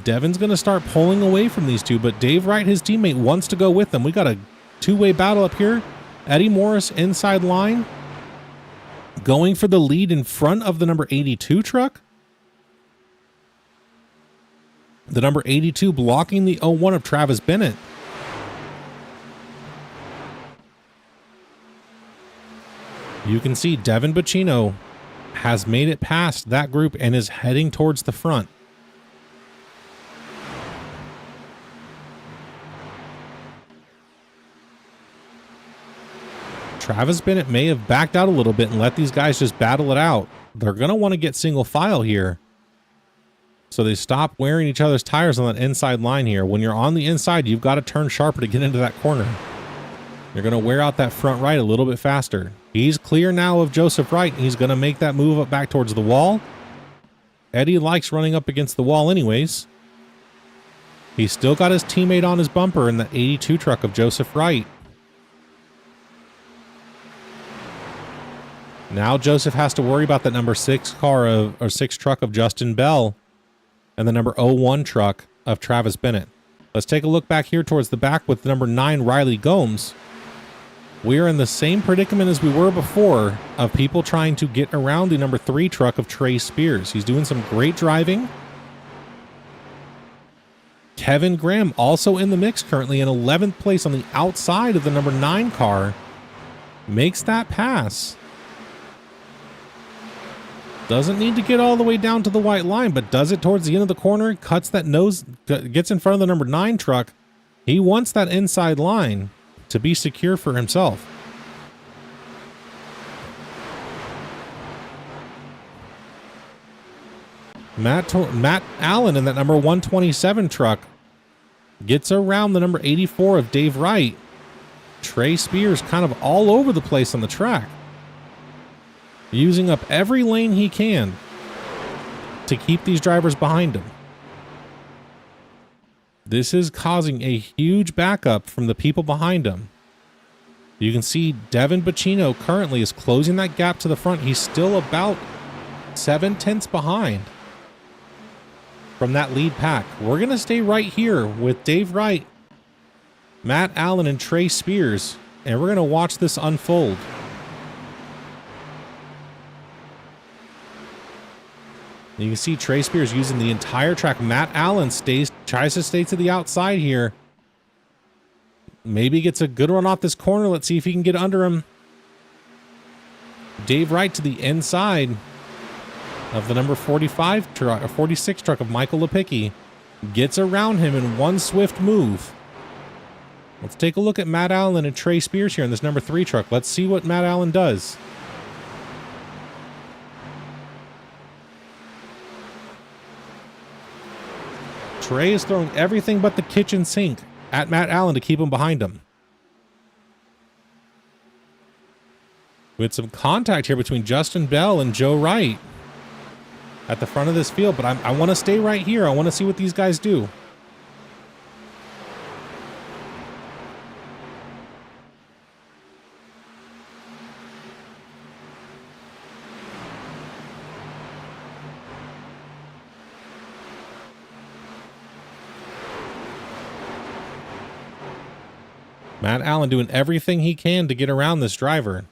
Devin's going to start pulling away from these two, but Dave Wright, his teammate, wants to go with them. We got a two-way battle up here. Eddie Morris inside line, going for the lead in front of the number 82 truck. The number 82 blocking the 01 of Travis Bennett. You can see Devin Bacino has made it past that group and is heading towards the front. Travis Bennett may have backed out a little bit and let these guys just battle it out. They're going to want to get single file here. So they stop wearing each other's tires on that inside line here. When you're on the inside, you've got to turn sharper to get into that corner. You're going to wear out that front right a little bit faster. He's clear now of Joseph Wright. He's going to make that move up back towards the wall. Eddie likes running up against the wall anyways. He's still got his teammate on his bumper in the 82 truck of Joseph Wright. Now Joseph has to worry about that number 6 car or 6 truck of Justin Bell and the number 01 truck of Travis Bennett. Let's take a look back here towards the back with number 9 Riley Gomes. We are in the same predicament as we were before of people trying to get around the number 3 truck of Trey Spears. He's doing some great driving. Kevin Graham also in the mix currently in 11th place on the outside of the number 9 car. Makes that pass. Doesn't need to get all the way down to the white line, but does it towards the end of the corner, cuts that nose, gets in front of the number 9 truck. He wants that inside line to be secure for himself. Matt Allen in that number 127 truck gets around the number 84 of Dave Wright. Trey Spears kind of all over the place on the track, using up every lane he can to keep these drivers behind him. This is causing a huge backup from the people behind him. You can see Devin Bacino currently is closing that gap to the front. He's still about 7/10 behind from that lead pack. We're going to stay right here with Dave Wright, Matt Allen, and Trey Spears, and we're going to watch this unfold. You can see Trey Spears using the entire track. Matt Allen tries to stay to the outside here. Maybe gets a good run off this corner. Let's see if he can get under him. Dave Wright to the inside of the number 45 truck, or 46 truck of Michael Lepicki. Gets around him in one swift move. Let's take a look at Matt Allen and Trey Spears here in this number 3 truck. Let's see what Matt Allen does. Trey is throwing everything but the kitchen sink at Matt Allen to keep him behind him. We had some contact here between Justin Bell and Joe Wright at the front of this field, but I want to stay right here. I want to see what these guys do. Matt Allen doing everything he can to get around this driver.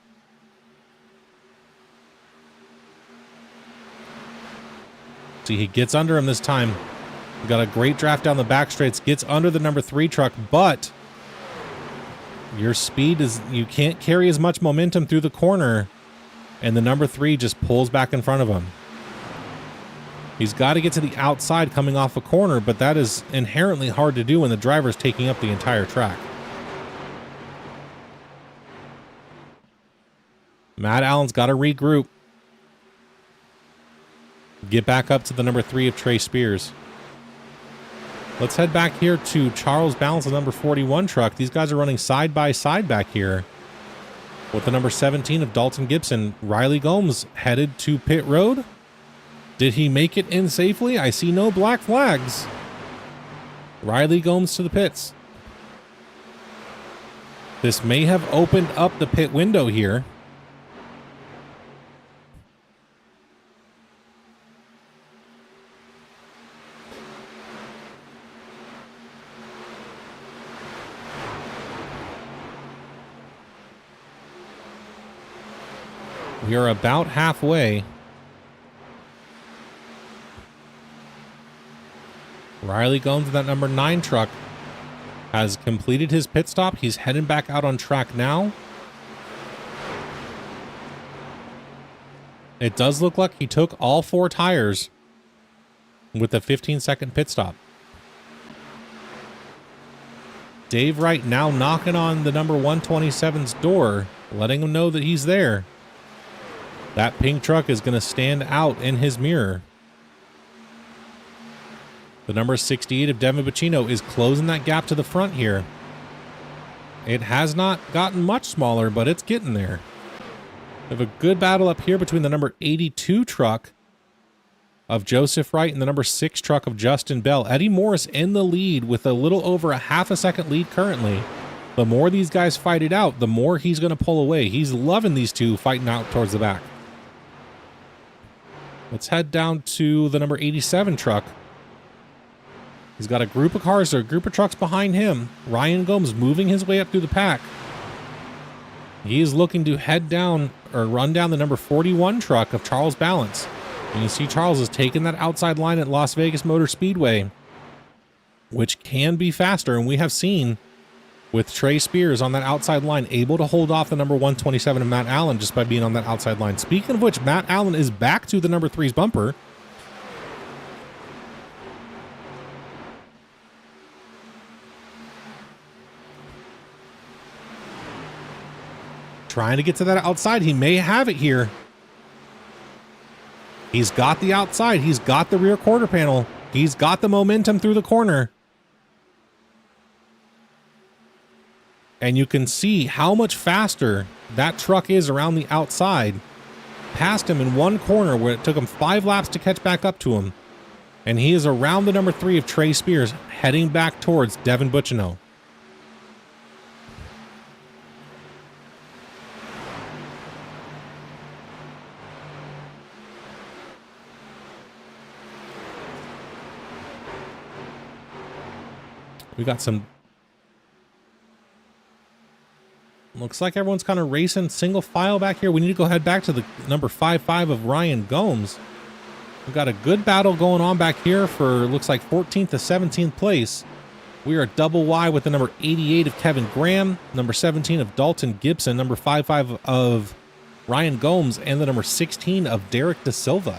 See, he gets under him this time. Got a great draft down the back straights, gets under the number 3 truck, but your speed is, you can't carry as much momentum through the corner, and the number 3 just pulls back in front of him. He's got to get to the outside coming off a corner, but that is inherently hard to do when the driver's taking up the entire track. Matt Allen's got to regroup. Get back up to the number 3 of Trey Spears. Let's head back here to Charles Balance, the number 41 truck. These guys are running side by side back here with the number 17 of Dalton Gibson. Riley Gomes headed to pit road. Did he make it in safely? I see no black flags. Riley Gomes to the pits. This may have opened up the pit window here. We are about halfway. Riley Gomes, that number 9 truck, has completed his pit stop. He's heading back out on track now. It does look like he took all 4 tires with a 15-second pit stop. Dave Wright now knocking on the number 127's door, letting him know that he's there. That pink truck is going to stand out in his mirror. The number 68 of Devin Bacino is closing that gap to the front here. It has not gotten much smaller, but it's getting there. We have a good battle up here between the number 82 truck of Joseph Wright and the number 6 truck of Justin Bell. Eddie Morris in the lead with a little over a half a second lead currently. The more these guys fight it out, the more he's going to pull away. He's loving these two fighting out towards the back. Let's head down to the number 87 truck. He's got a group of cars or a group of trucks behind him. Ryan Gomes moving his way up through the pack. He is looking to head down or run down the number 41 truck of Charles Balance. And you see Charles is taking that outside line at Las Vegas Motor Speedway, which can be faster. And we have seen with Trey Spears on that outside line, able to hold off the number 127 of Matt Allen just by being on that outside line. Speaking of which, Matt Allen is back to the number 3's bumper. Trying to get to that outside. He may have it here. He's got the outside. He's got the rear quarter panel. He's got the momentum through the corner. And you can see how much faster that truck is around the outside. Passed him in one corner where it took him 5 laps to catch back up to him. And he is around the number 3 of Trey Spears, heading back towards Devin Butchino. We got some... Looks like everyone's kind of racing single file back here. We need to go head back to the number 55 of Ryan Gomes. We've got a good battle going on back here for, looks like 14th to 17th place. We are double Y with the number 88 of Kevin Graham, number 17 of Dalton Gibson, number 55 of Ryan Gomes, and the number 16 of Derek Da Silva.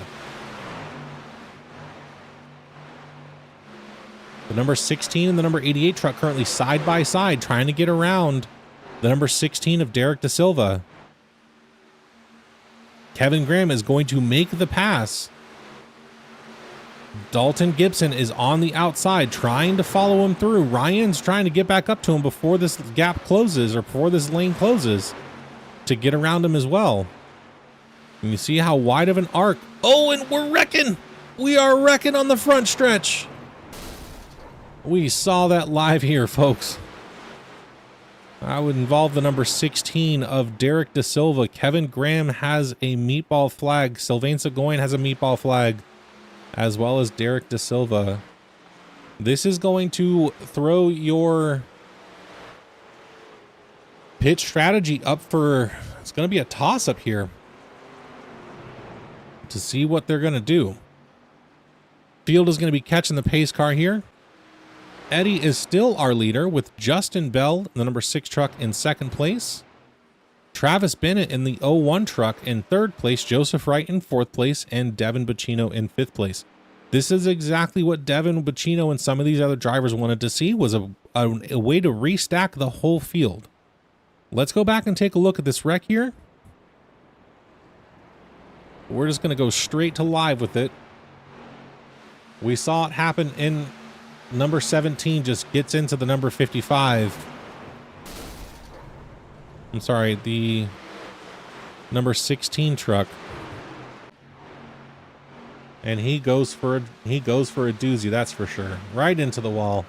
The number 16 and the number 88 truck currently side by side trying to get around the number 16 of Derek Da Silva. Kevin Graham is going to make the pass. Dalton Gibson is on the outside trying to follow him through. Ryan's trying to get back up to him before this gap closes or before this lane closes to get around him as well. And you see how wide of an arc. Oh, and we're wrecking. We are wrecking on the front stretch. We saw that live here, folks. I would involve the number 16 of Derek Da Silva. Kevin Graham has a meatball flag. Sylvain Seguin has a meatball flag, as well as Derek Da Silva. This is going to throw your pit strategy up for... It's going to be a toss-up here to see what they're going to do. Field is going to be catching the pace car here. Eddie is still our leader with Justin Bell, the number 6 truck, in second place. Travis Bennett in the 01 truck in third place. Joseph Wright in fourth place. And Devin Bacino in fifth place. This is exactly what Devin Bacino and some of these other drivers wanted to see, was a way to restack the whole field. Let's go back and take a look at this wreck here. We're just going to go straight to live with it. We saw it happen in number 17, just gets into the number 55. I'm sorry, the number 16 truck. And he goes for a doozy, that's for sure. Right into the wall.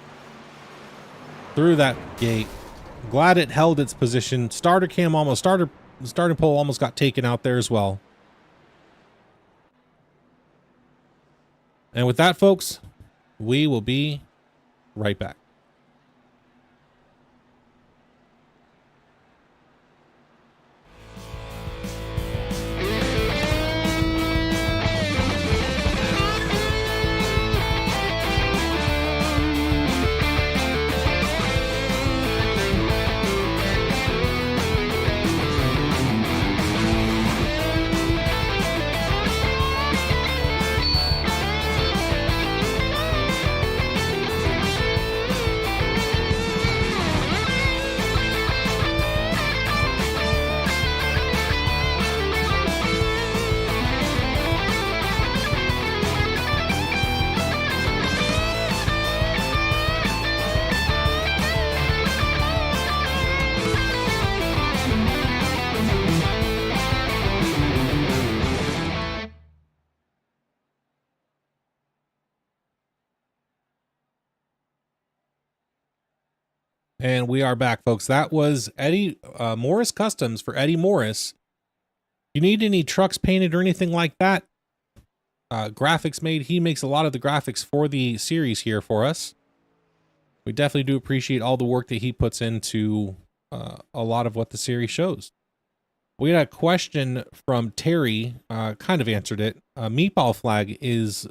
Through that gate. Glad it held its position. Starting pole almost got taken out there as well. And with that, folks, we will be right back. And we are back, folks. That was Eddie Morris Customs for Eddie Morris. If you need any trucks painted or anything like that, graphics made, he makes a lot of the graphics for the series here for us. We definitely do appreciate all the work that he puts into a lot of what the series shows. We had a question from Terry, kind of answered it. Meatball flag is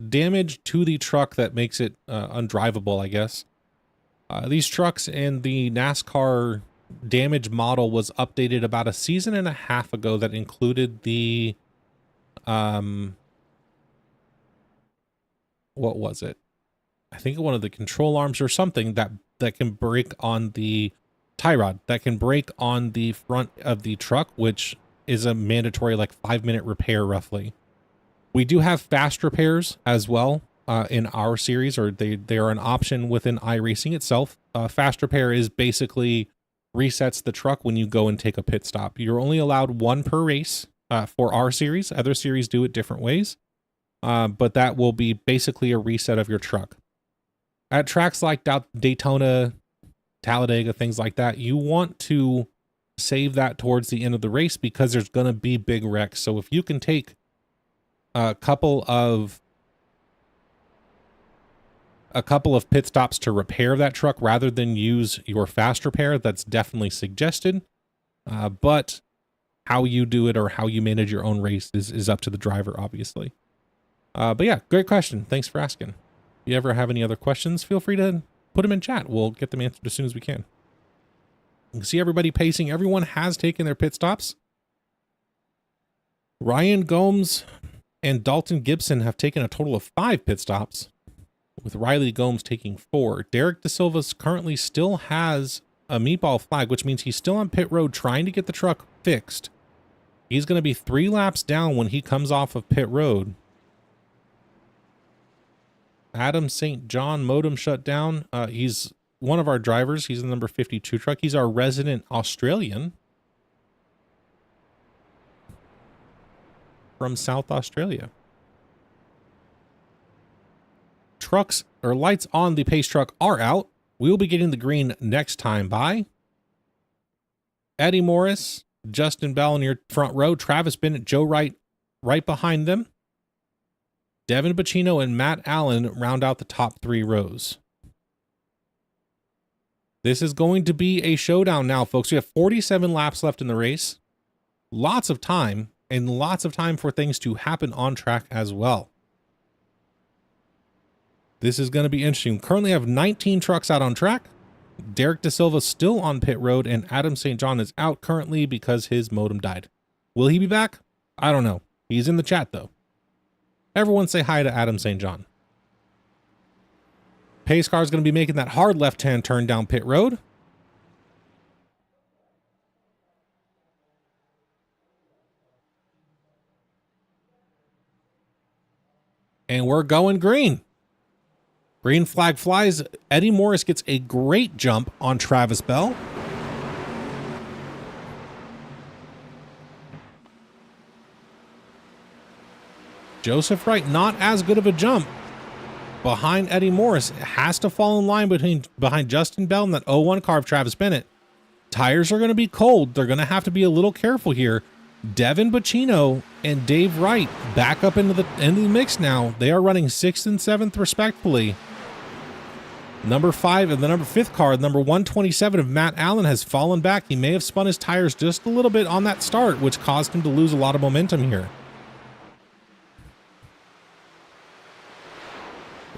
damage to the truck that makes it undrivable, I guess. These trucks in the NASCAR damage model was updated about a season and a half ago that included the, what was it? I think one of the control arms or something that can break on the tie rod, that can break on the front of the truck, which is a mandatory like 5-minute repair roughly. We do have fast repairs as well. In our series, or they are an option within iRacing itself. Fast repair is basically resets the truck when you go and take a pit stop. You're only allowed one per race for our series. Other series do it different ways, but that will be basically a reset of your truck. At tracks like Daytona, Talladega, things like that, you want to save that towards the end of the race because there's going to be big wrecks. So if you can take a couple of pit stops to repair that truck rather than use your fast repair, that's definitely suggested. But how you do it or how you manage your own race is up to the driver, obviously. But yeah, great question. Thanks for asking. If you ever have any other questions, feel free to put them in chat. We'll get them answered as soon as we can. You can see everybody pacing. Everyone has taken their pit stops. Ryan Gomes and Dalton Gibson have taken a total of 5 pit stops, with Riley Gomes taking 4. Derek De Silva currently still has a meatball flag, which means he's still on pit road trying to get the truck fixed. He's going to be 3 laps down when he comes off of pit road. Adam St. John modem shut down. He's one of our drivers. He's the number 52 truck. He's our resident Australian from South Australia. Trucks or lights on the pace truck are out. We will be getting the green next time by Eddie Morris, Justin Bell in your front row, Travis Bennett, Joe Wright right behind them. Devin Bacino and Matt Allen round out the top 3 rows. This is going to be a showdown now, folks. We have 47 laps left in the race. Lots of time, and lots of time for things to happen on track as well. This is going to be interesting. We currently have 19 trucks out on track. Derek De Silva still on pit road, and Adam St. John is out currently because his modem died. Will he be back? I don't know. He's in the chat though. Everyone say hi to Adam St. John. Pace car is going to be making that hard left-hand turn down pit road. And we're going green. Green flag flies. Eddie Morris gets a great jump on Travis Bell. Joseph Wright, not as good of a jump behind Eddie Morris. It has to fall in line behind Justin Bell and that 01 car of Travis Bennett. Tires are going to be cold. They're going to have to be a little careful here. Devin Bacino and Dave Wright back up into the mix now. They are running 6th and 7th respectfully. Number 5 and the number 5th car, number 127 of Matt Allen, has fallen back. He may have spun his tires just a little bit on that start, which caused him to lose a lot of momentum here.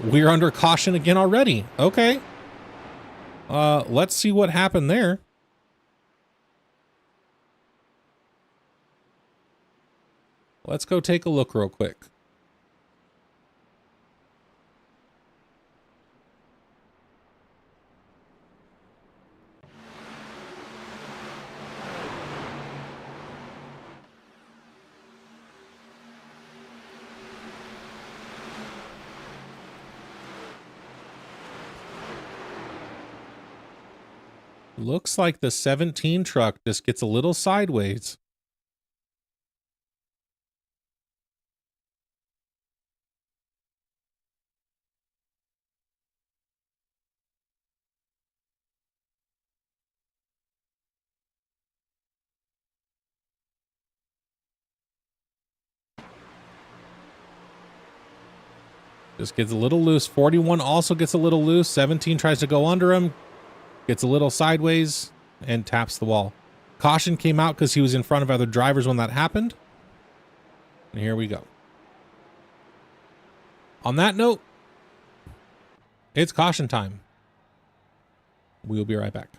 We're under caution again already. Okay. Let's see what happened there. Let's go take a look real quick. Looks like the 17 truck just gets a little sideways. Just gets a little loose. 41 also gets a little loose. 17 tries to go under him. Gets a little sideways and taps the wall. Caution came out because he was in front of other drivers when that happened. And here we go. On that note, it's caution time. We'll be right back.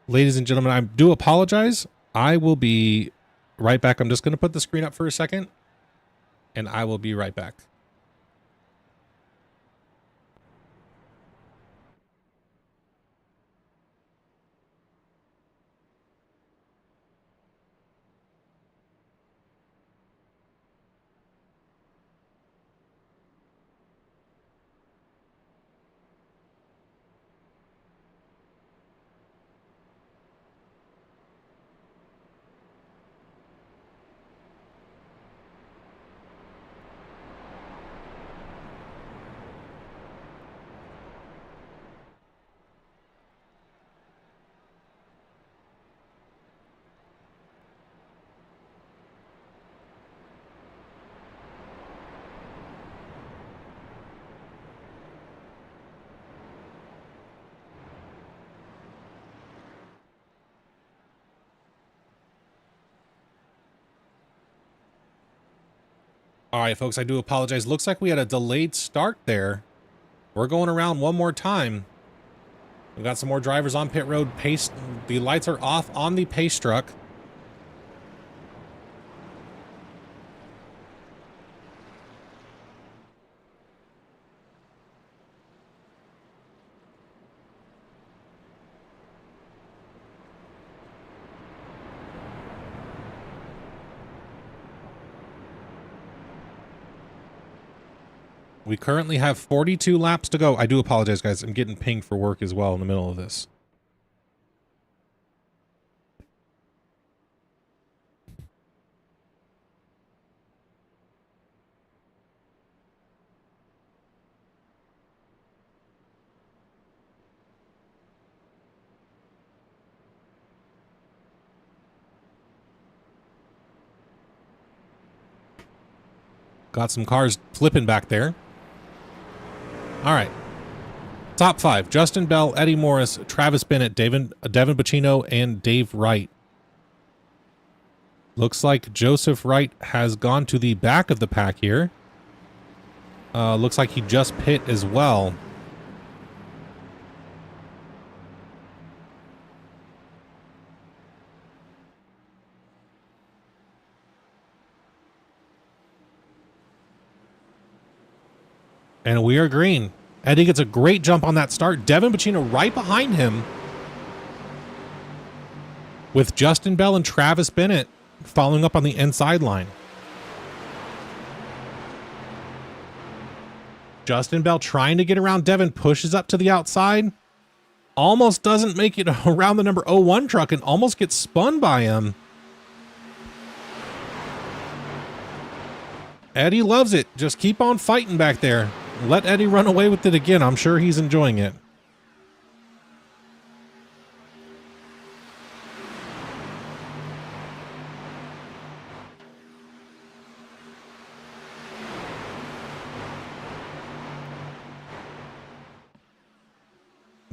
Ladies and gentlemen, I do apologize. I will be right back. I'm just going to put the screen up for a second, and I will be right back. All right, folks, I do apologize. Looks like we had a delayed start there. We're going around one more time. We've got some more drivers on pit road. Pace, the lights are off on the pace truck. We currently have 42 laps to go. I do apologize, guys. I'm getting pinged for work as well in the middle of this. Got some cars flipping back there. All right. Top 5. Justin Bell, Eddie Morris, Travis Bennett, Devin Bacino, and Dave Wright. Looks like Joseph Wright has gone to the back of the pack here. Looks like he just pit as well. And we are green. Eddie gets a great jump on that start. Devin Bacino right behind him, with Justin Bell and Travis Bennett following up on the inside line. Justin Bell trying to get around Devin, pushes up to the outside. Almost doesn't make it around the number 01 truck and almost gets spun by him. Eddie loves it. Just keep on fighting back there. Let Eddie run away with it again. I'm sure he's enjoying it.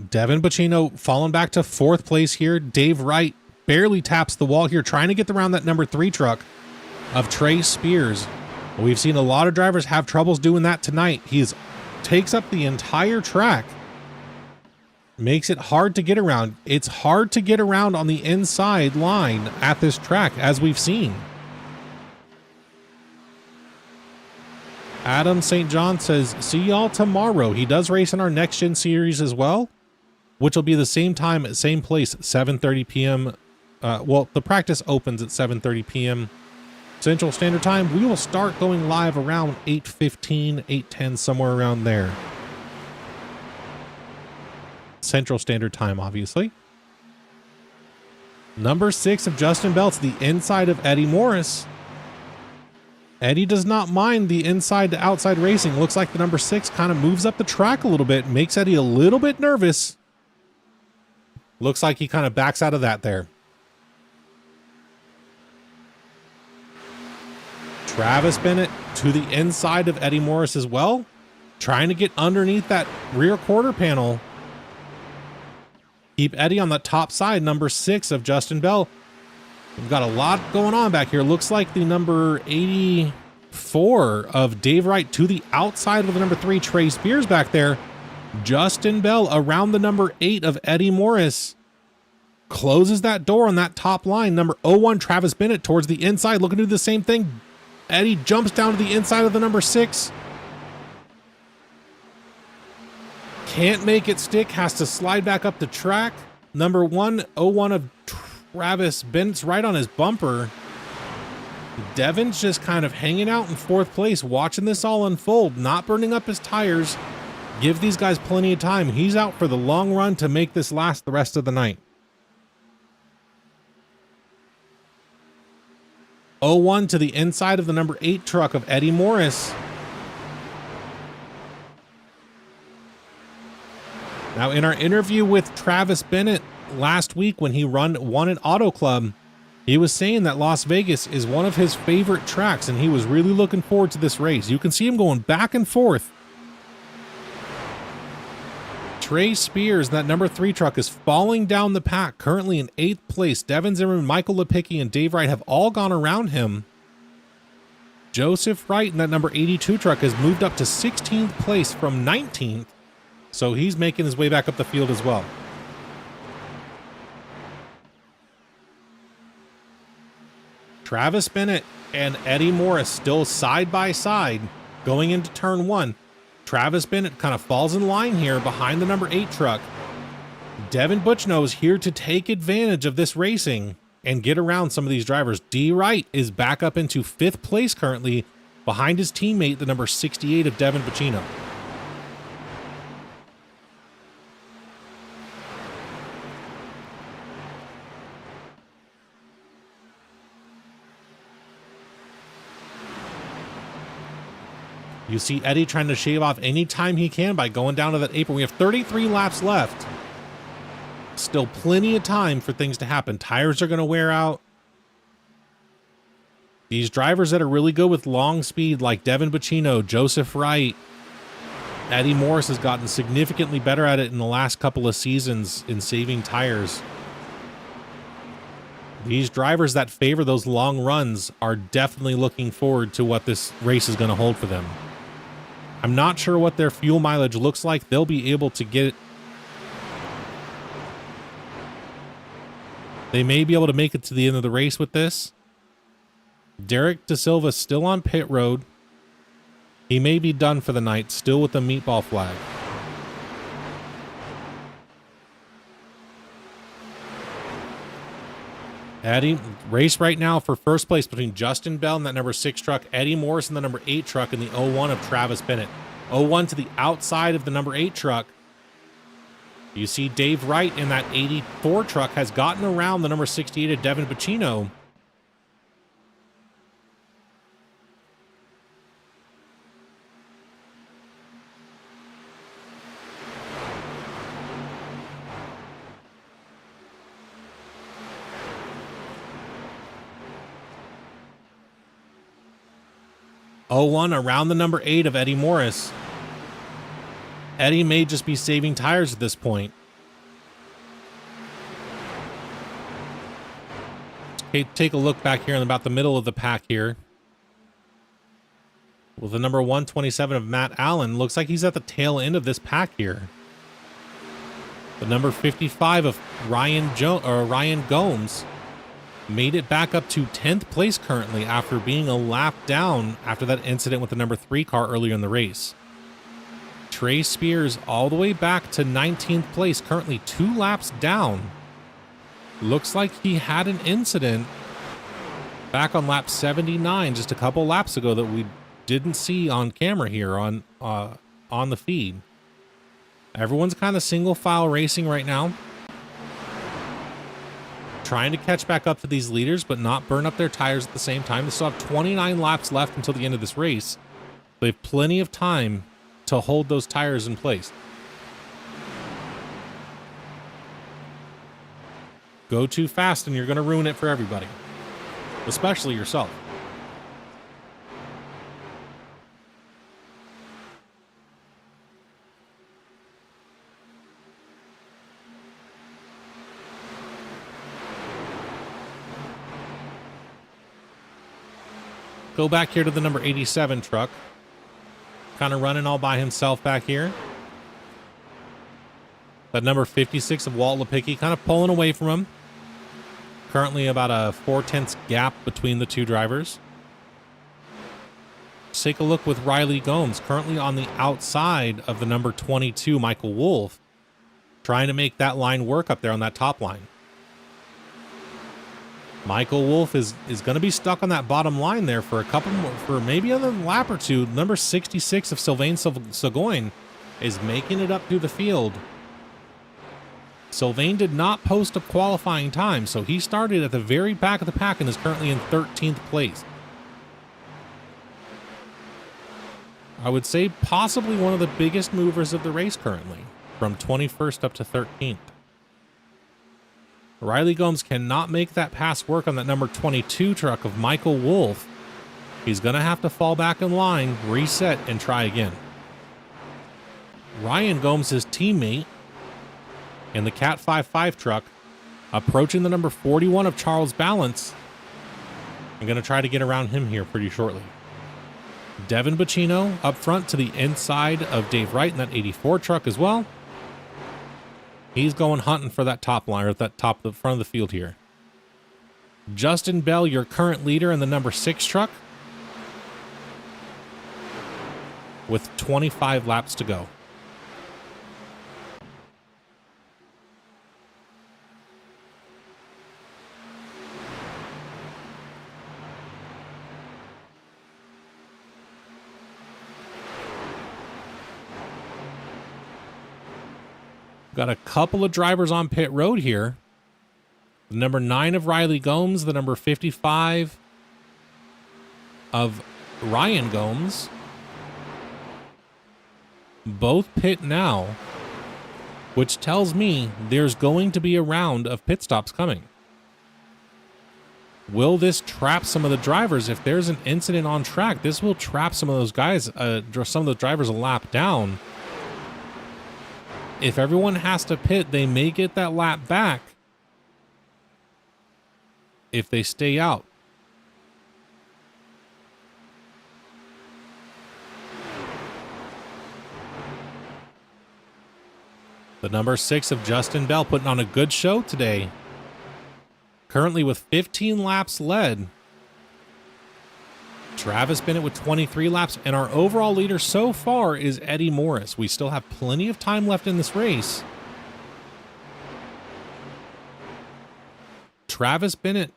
Devin Bacino falling back to 4th place here. Dave Wright barely taps the wall here, trying to get around that number 3 truck of Trey Spears. We've seen a lot of drivers have troubles doing that tonight. He takes up the entire track. Makes it hard to get around. It's hard to get around on the inside line at this track, as we've seen. Adam St. John says, see y'all tomorrow. He does race in our Next Gen series as well, which will be the same time at same place, 7:30 p.m. Well, the practice opens at 7:30 p.m. Central Standard Time. We will start going live around 8:15, 8:10, somewhere around there. Central Standard Time, obviously. Number 6 of Justin Bell to the inside of Eddie Morris. Eddie does not mind the inside to outside racing. Looks like the number 6 kind of moves up the track a little bit, makes Eddie a little bit nervous. Looks like he kind of backs out of that there. Travis Bennett to the inside of Eddie Morris as well, trying to get underneath that rear quarter panel. Keep Eddie on the top side, number 6 of Justin Bell. We've got a lot going on back here. Looks like the number 84 of Dave Wright to the outside of the number 3, Trey Spears back there. Justin Bell around the number 8 of Eddie Morris. Closes that door on that top line. Number 01, Travis Bennett towards the inside, looking to do the same thing. Eddie jumps down to the inside of the number 6. Can't make it stick, has to slide back up the track. Number 101 of Travis Bennett's right on his bumper. Devin's just kind of hanging out in 4th place, watching this all unfold, not burning up his tires. Give these guys plenty of time. He's out for the long run to make this last the rest of the night. 01 to the inside of the number 8 truck of Eddie Morris. Now, in our interview with Travis Bennett last week when he won at Auto Club, he was saying that Las Vegas is one of his favorite tracks, and he was really looking forward to this race. You can see him going back and forth. Trey Spears, that number 3 truck, is falling down the pack, currently in 8th place. Devin Zimmerman, Michael Lepicki, and Dave Wright have all gone around him. Joseph Wright in that number 82 truck has moved up to 16th place from 19th. So he's making his way back up the field as well. Travis Bennett and Eddie Morris still side by side going into turn 1. Travis Bennett kind of falls in line here behind the number 8 truck. Devin Butchno is here to take advantage of this racing and get around some of these drivers. D. Wright is back up into 5th place currently behind his teammate, the number 68 of Devin Butchno. You see Eddie trying to shave off any time he can by going down to that apron. We have 33 laps left. Still plenty of time for things to happen. Tires are going to wear out. These drivers that are really good with long speed, like Devin Butchno, Joseph Wright, Eddie Morris has gotten significantly better at it in the last couple of seasons in saving tires. These drivers that favor those long runs are definitely looking forward to what this race is going to hold for them. I'm not sure what their fuel mileage looks like. They'll be able to get... They may be able to make it to the end of the race with this. Derek Da Silva still on pit road. He may be done for the night, still with the meatball flag. Eddie, race right now for first place between Justin Bell and that number 6 truck, Eddie Morris and the number 8 truck, and the 01 of Travis Bennett. 01 to the outside of the number 8 truck. You see Dave Wright in that 84 truck has gotten around the number 68 of Devin Butchno. Oh-1 around the number 8 of Eddie Morris. Eddie may just be saving tires at this point. Okay, take a look back here in about the middle of the pack here. Well, the number 127 of Matt Allen looks like he's at the tail end of this pack here. The number 55 of Ryan Gomes made it back up to 10th place currently after being a lap down after that incident with the number 3 car earlier in the race. Trey Spears all the way back to 19th place, currently 2 laps down. Looks like he had an incident back on lap 79 just a couple laps ago that we didn't see on camera here on the feed. Everyone's kind of single file racing right now, trying to catch back up to these leaders but not burn up their tires at the same time. They still have 29 laps left until the end of this race. They have plenty of time to hold those tires in place. Go too fast and you're going to ruin it for everybody, especially yourself. Go back here to the number 87 truck. Kind of running all by himself back here. That number 56 of Walt Lepicki kind of pulling away from him. Currently about a 4/10 gap between the two drivers. Let's take a look with Riley Gomes, currently on the outside of the number 22, Michael Wolf, trying to make that line work up there on that top line. Michael Wolf is going to be stuck on that bottom line there for a couple more, for maybe another lap or two. Number 66 of Sylvain Seguin is making it up through the field. Sylvain did not post a qualifying time, so he started at the very back of the pack and is currently in 13th place. I would say possibly one of the biggest movers of the race currently, from 21st up to 13th. Riley Gomes cannot make that pass work on that number 22 truck of Michael Wolf. He's going to have to fall back in line, reset, and try again. Ryan Gomes, his teammate, in the Cat 55 truck, approaching the number 41 of Charles Balance. I'm going to try to get around him here pretty shortly. Devin Bacino up front to the inside of Dave Wright in that 84 truck as well. He's going hunting for that top line, or that top, the front of the field here. Justin Bell, your current leader in the number 6 truck, with 25 laps to go. Got a couple of drivers on pit road here. The number 9 of Riley Gomes, the number 55 of Ryan Gomes. Both pit now, which tells me there's going to be a round of pit stops coming. Will this trap some of the drivers? If there's an incident on track, this will trap some of those guys, some of the drivers a lap down. If everyone has to pit, they may get that lap back if they stay out. The number 6 of Justin Bell putting on a good show today. Currently with 15 laps led. Travis Bennett with 23 laps, and our overall leader so far is Eddie Morris. We still have plenty of time left in this race. Travis Bennett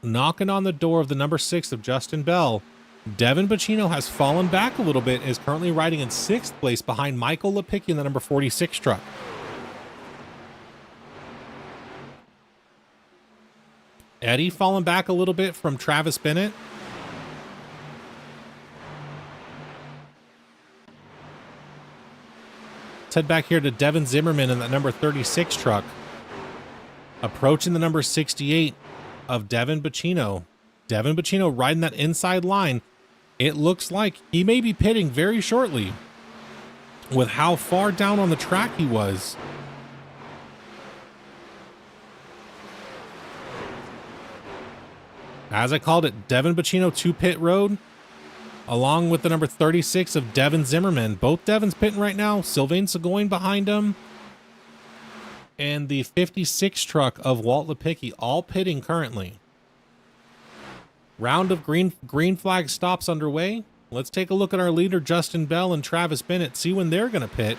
knocking on the door of the number 6 of Justin Bell. Devin Bacino has fallen back a little bit, is currently riding in 6th place behind Michael Lepicki in the number 46 truck. Eddie falling back a little bit from Travis Bennett. Let's head back here to Devin Zimmerman in that number 36 truck. Approaching the number 68 of Devin Bacino. Devin Bacino riding that inside line. It looks like he may be pitting very shortly with how far down on the track he was. As I called it, Devin Bacino to pit road, along with the number 36 of Devin Zimmerman. Both Devin's pitting right now. Sylvain Seguin behind him. And the 56 truck of Walt Lepicki, all pitting currently. Round of green flag stops underway. Let's take a look at our leader, Justin Bell and Travis Bennett, see when they're going to pit.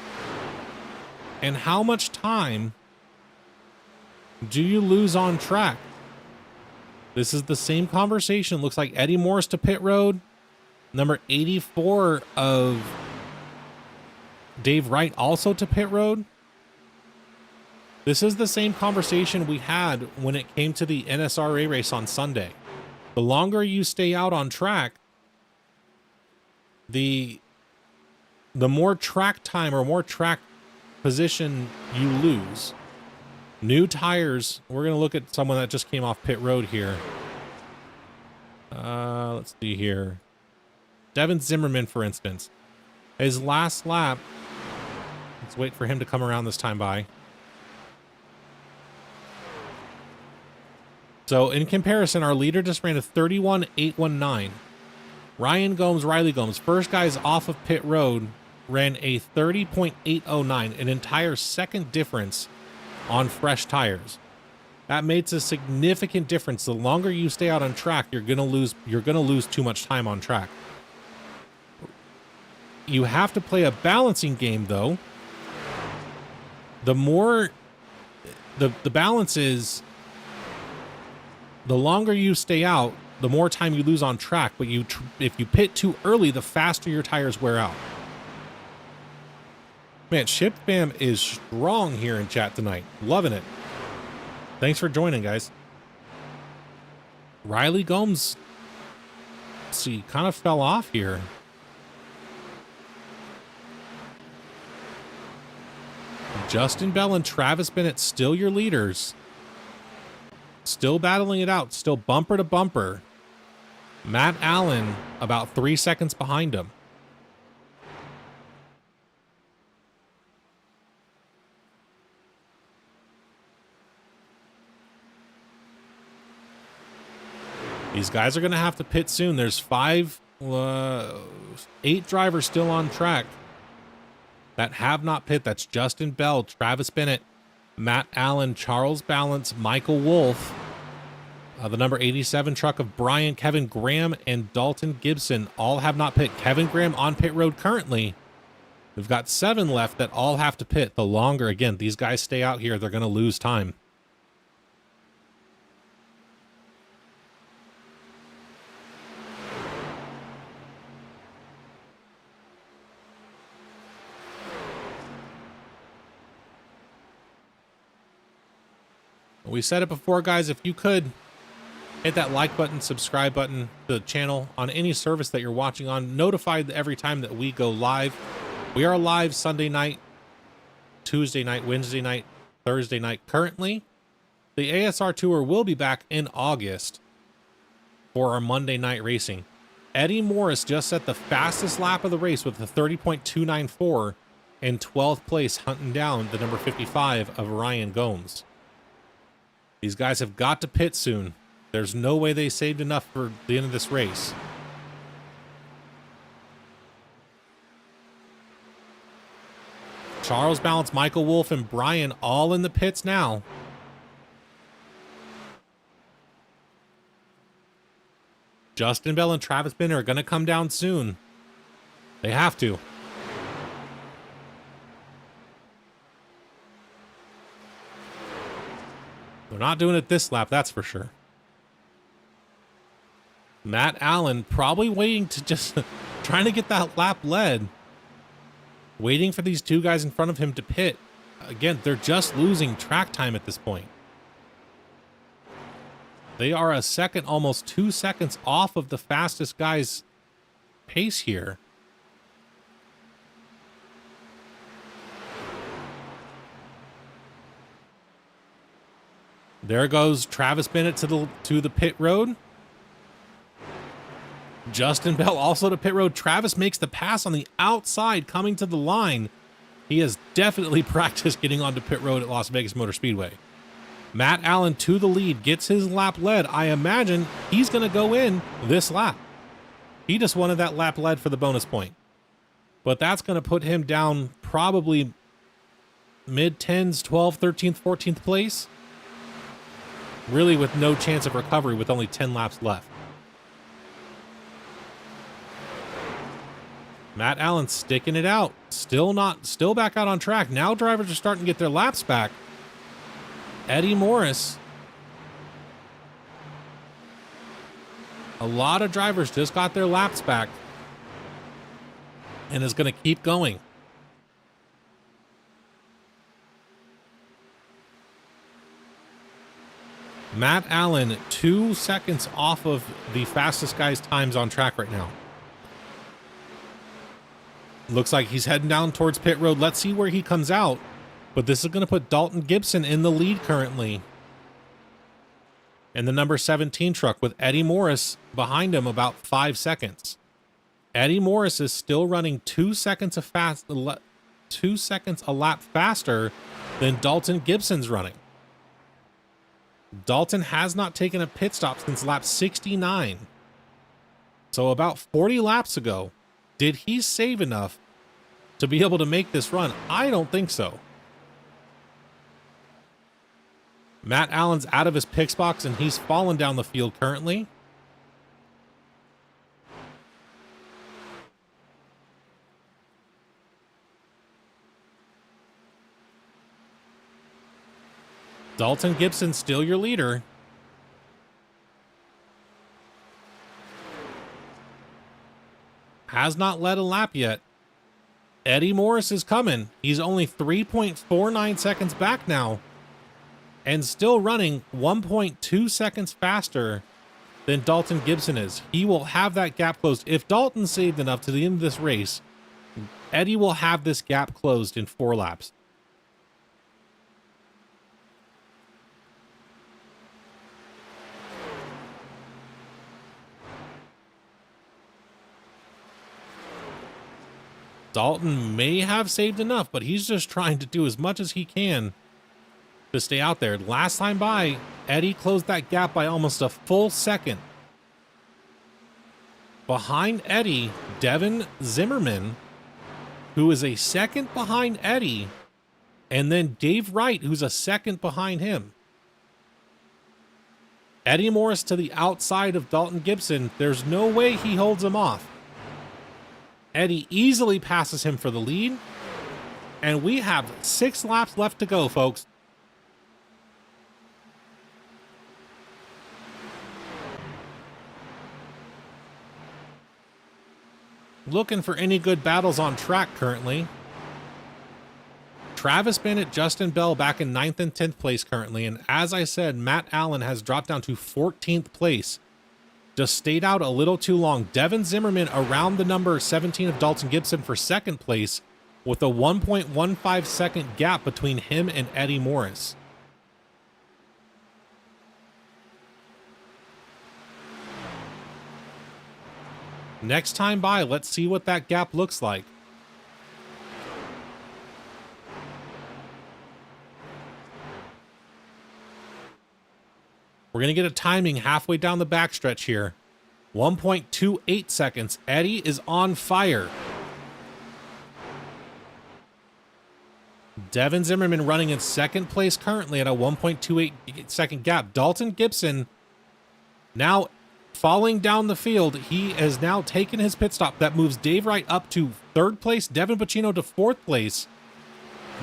And how much time do you lose on track? This is the same conversation. Looks like Eddie Morris to pit road. Number 84 of Dave Wright also to pit road. This is the same conversation we had when it came to the NSRA race on Sunday. The longer you stay out on track, the more track time or more track position you lose. New tires. We're going to look at someone that just came off pit road here. Let's see here. Devin Zimmerman, for instance. His last lap. Let's wait for him to come around this time by. So in comparison, our leader just ran a 31.819. Ryan Gomes, Riley Gomes, first guys off of pit road, ran a 30.809, an entire second difference on fresh tires. That makes a significant difference. The longer you stay out on track, you're gonna lose too much time on track. You have to play a balancing game though. The more the balance is, the longer you stay out, the more time you lose on track, but if you pit too early, the faster your tires wear out. Man, Ship Fam is strong here in chat tonight. Loving it. Thanks for joining, guys. Riley Gomes, let's see, kind of fell off here. Justin Bell and Travis Bennett still your leaders. Still battling it out. Still bumper to bumper. Matt Allen about 3 seconds behind him. These guys are going to have to pit soon. There's 8 drivers still on track that have not pit. That's Justin Bell, Travis Bennett, Matt Allen, Charles Balance, Michael Wolf, the number 87 truck of Brian, Kevin Graham, and Dalton Gibson all have not pit. Kevin Graham on pit road currently. We've got 7 left that all have to pit. The longer, again, these guys stay out here, they're going to lose time. We said it before, guys, if you could hit that like button, subscribe button to the channel on any service that you're watching on, notified every time that we go live. We are live Sunday night, Tuesday night, Wednesday night, Thursday night. Currently, the ASR Tour will be back in August for our Monday night racing. Eddie Morris just set the fastest lap of the race with a 30.294 in 12th place, hunting down the number 55 of Ryan Gomes. These guys have got to pit soon. There's no way they saved enough for the end of this race. Charles Balance, Michael Wolf, and Brian all in the pits now. Justin Bell and Travis Bennett are going to come down soon. They have to. They're not doing it this lap, that's for sure. Matt Allen probably waiting to just trying to get that lap led. Waiting for these 2 guys in front of him to pit. Again, they're just losing track time at this point. They are a second, almost 2 seconds off of the fastest guy's pace here. There goes Travis Bennett to the pit road. Justin Bell also to pit road. Travis makes the pass on the outside coming to the line. He has definitely practiced getting onto pit road at Las Vegas Motor Speedway. Matt Allen to the lead, gets his lap led. I imagine he's going to go in this lap. He just wanted that lap led for the bonus point. But that's going to put him down probably mid-10s, 12th, 13th, 14th place. Really with no chance of recovery with only 10 laps left. Matt Allen sticking it out. Still back out on track. Now drivers are starting to get their laps back. Eddie Morris. A lot of drivers just got their laps back and is going to keep going. Matt Allen 2 seconds off of the fastest guy's times on track right now. Looks like he's heading down towards pit road. Let's see where he comes out. But this is going to put Dalton Gibson in the lead currently. And the number 17 truck with Eddie Morris behind him about 5 seconds. Eddie Morris is still running 2 seconds a lap faster than Dalton Gibson's running. Dalton has not taken a pit stop since lap 69. So about 40 laps ago, did he save enough to be able to make this run? I don't think so. Matt Allen's out of his pits box and he's fallen down the field currently. Dalton Gibson still your leader. Has not led a lap yet. Eddie Morris is coming. He's only 3.49 seconds back now. And still running 1.2 seconds faster than Dalton Gibson is. He will have that gap closed. If Dalton saved enough to the end of this race, Eddie will have this gap closed in 4 laps. Dalton may have saved enough, but he's just trying to do as much as he can to stay out there. Last time by, Eddie closed that gap by almost a full second Behind Eddie, Devin Zimmerman, who is a second behind Eddie, and then Dave Wright, who's a second behind him. Eddie Morris to the outside of Dalton Gibson. There's no way he holds him off. Eddie easily passes him for the lead. And we have 6 laps left to go, folks. Looking for any good battles on track currently. Travis Bennett, Justin Bell back in 9th and 10th place currently. And as I said, Matt Allen has dropped down to 14th place. Just stayed out a little too long. Devin Zimmerman around the number 17 of Dalton Gibson for 2nd place with a 1.15 second gap between him and Eddie Morris. Next time by, let's see what that gap looks like. We're going to get a timing halfway down the backstretch here. 1.28 seconds. Eddie is on fire. Devin Zimmerman running in 2nd place currently at a 1.28 second gap. Dalton Gibson now falling down the field. He has now taken his pit stop. That moves Dave Wright up to 3rd place. Devin Bacino to 4th place.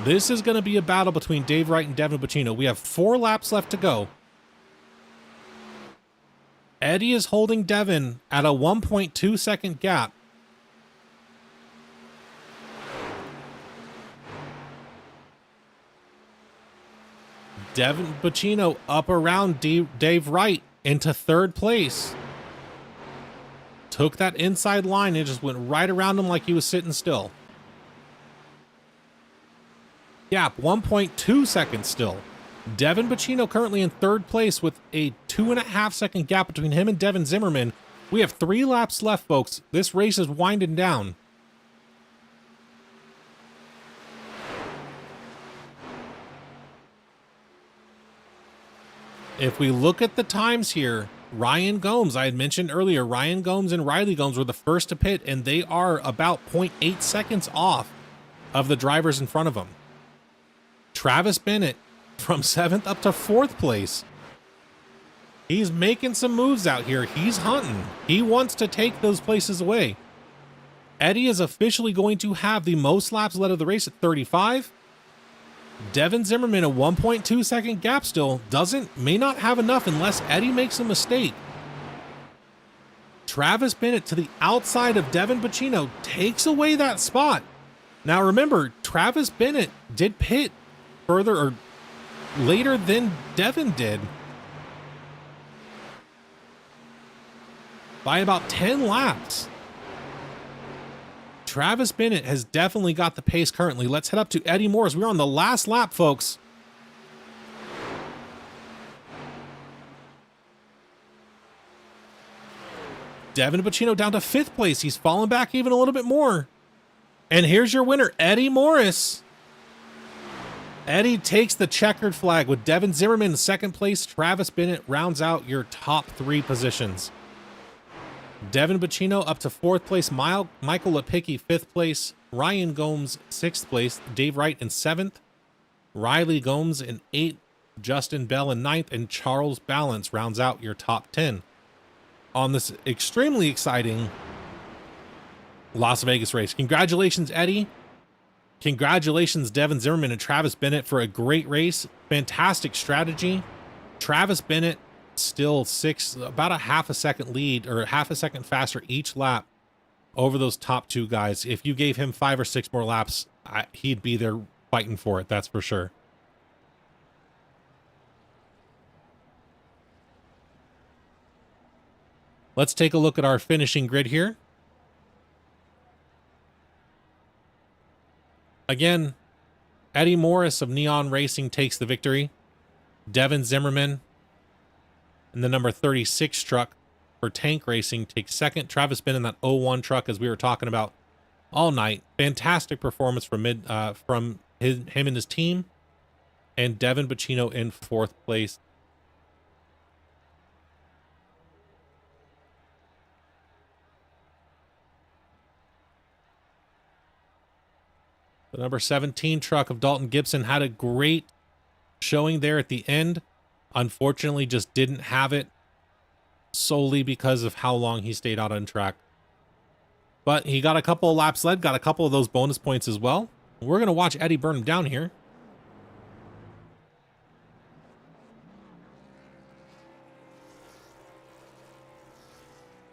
This is going to be a battle between Dave Wright and Devin Bacino. We have 4 laps left to go. Eddie is holding Devin at a 1.2 second gap. Devin Bacino up around Dave Wright into 3rd place. Took that inside line and just went right around him like he was sitting still. Gap 1.2 seconds still. Devin Bacino currently in 3rd place with a 2.5 second gap between him and Devin Zimmerman. We have 3 laps left, folks. This race is winding down. If we look at the times here, Ryan Gomes, I had mentioned earlier, Ryan Gomes and Riley Gomes were the first to pit, and they are about 0.8 seconds off of the drivers in front of them. Travis Bennett from 7th up to 4th place. He's making some moves out here. He's hunting. He wants to take those places away. Eddie is officially going to have the most laps led of the race at 35. Devin Zimmerman, a 1.2 second gap still, may not have enough unless Eddie makes a mistake. Travis Bennett to the outside of Devin Bacino takes away that spot. Now remember, Travis Bennett did pit further or later than Devin did. By about 10 laps. Travis Bennett has definitely got the pace currently. Let's head up to Eddie Morris. We're on the last lap, folks. Devin Bacino down to 5th place. He's fallen back even a little bit more. And here's your winner, Eddie Morris. Eddie takes the checkered flag with Devin Zimmerman in 2nd place. Travis Bennett rounds out your top 3 positions. Devin Bacino up to 4th place. Michael Lepicki 5th place. Ryan Gomes 6th place. Dave Wright in 7th. Riley Gomes in 8th. Justin Bell in 9th. And Charles Balance rounds out your top 10 on this extremely exciting Las Vegas race. Congratulations, Eddie. Congratulations, Devin Zimmerman and Travis Bennett, for a great race. Fantastic strategy. Travis Bennett still about a half a second lead, or half a second faster each lap over those top 2 guys. If you gave him 5 or 6 more laps, he'd be there fighting for it. That's for sure. Let's take a look at our finishing grid here. Again, Eddie Morris of Neon Racing takes the victory. Devin Zimmerman in the number 36 truck for Tank Racing takes 2nd. Travis Bennett in that 01 truck, as we were talking about all night. Fantastic performance from him and his team. And Devin Bacino in 4th place. The number 17 truck of Dalton Gibson had a great showing there at the end. Unfortunately, just didn't have it solely because of how long he stayed out on track. But he got a couple of laps led, got a couple of those bonus points as well. We're going to watch Eddie burn him down here.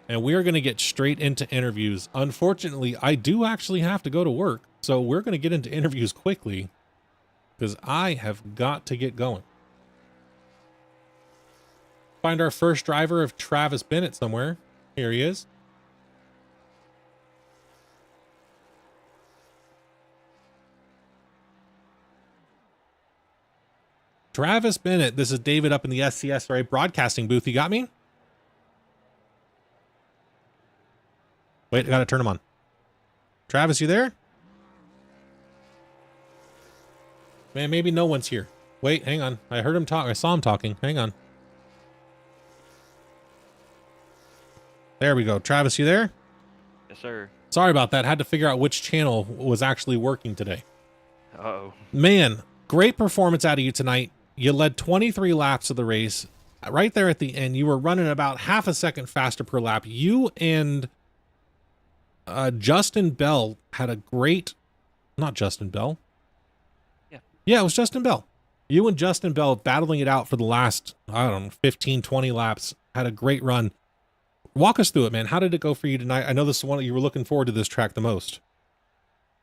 And we are going to get straight into interviews. Unfortunately, I do actually have to go to work. So we're going to get into interviews quickly because I have got to get going. Find our first driver of Travis Bennett somewhere. Here he is. Travis Bennett. This is David up in the SCSRA broadcasting booth. You got me? Wait, I gotta turn him on. Travis, you there? Man, maybe no one's here. Wait, hang on. I heard him talk. I saw him talking. Hang on. There we go. Travis, you there? Yes, sir. Sorry about that. Had to figure out which channel was actually working today. Uh-oh. Man, great performance out of you tonight. You led 23 laps of the race. Right there at the end, you were running about half a second faster per lap. You and Justin Bell had a great... Not Justin Bell. Yeah, it was Justin Bell. You and Justin Bell battling it out for the last, I don't know, 15, 20 laps. Had a great run. Walk us through it, man. How did it go for you tonight? I know this is one that you were looking forward to this track the most.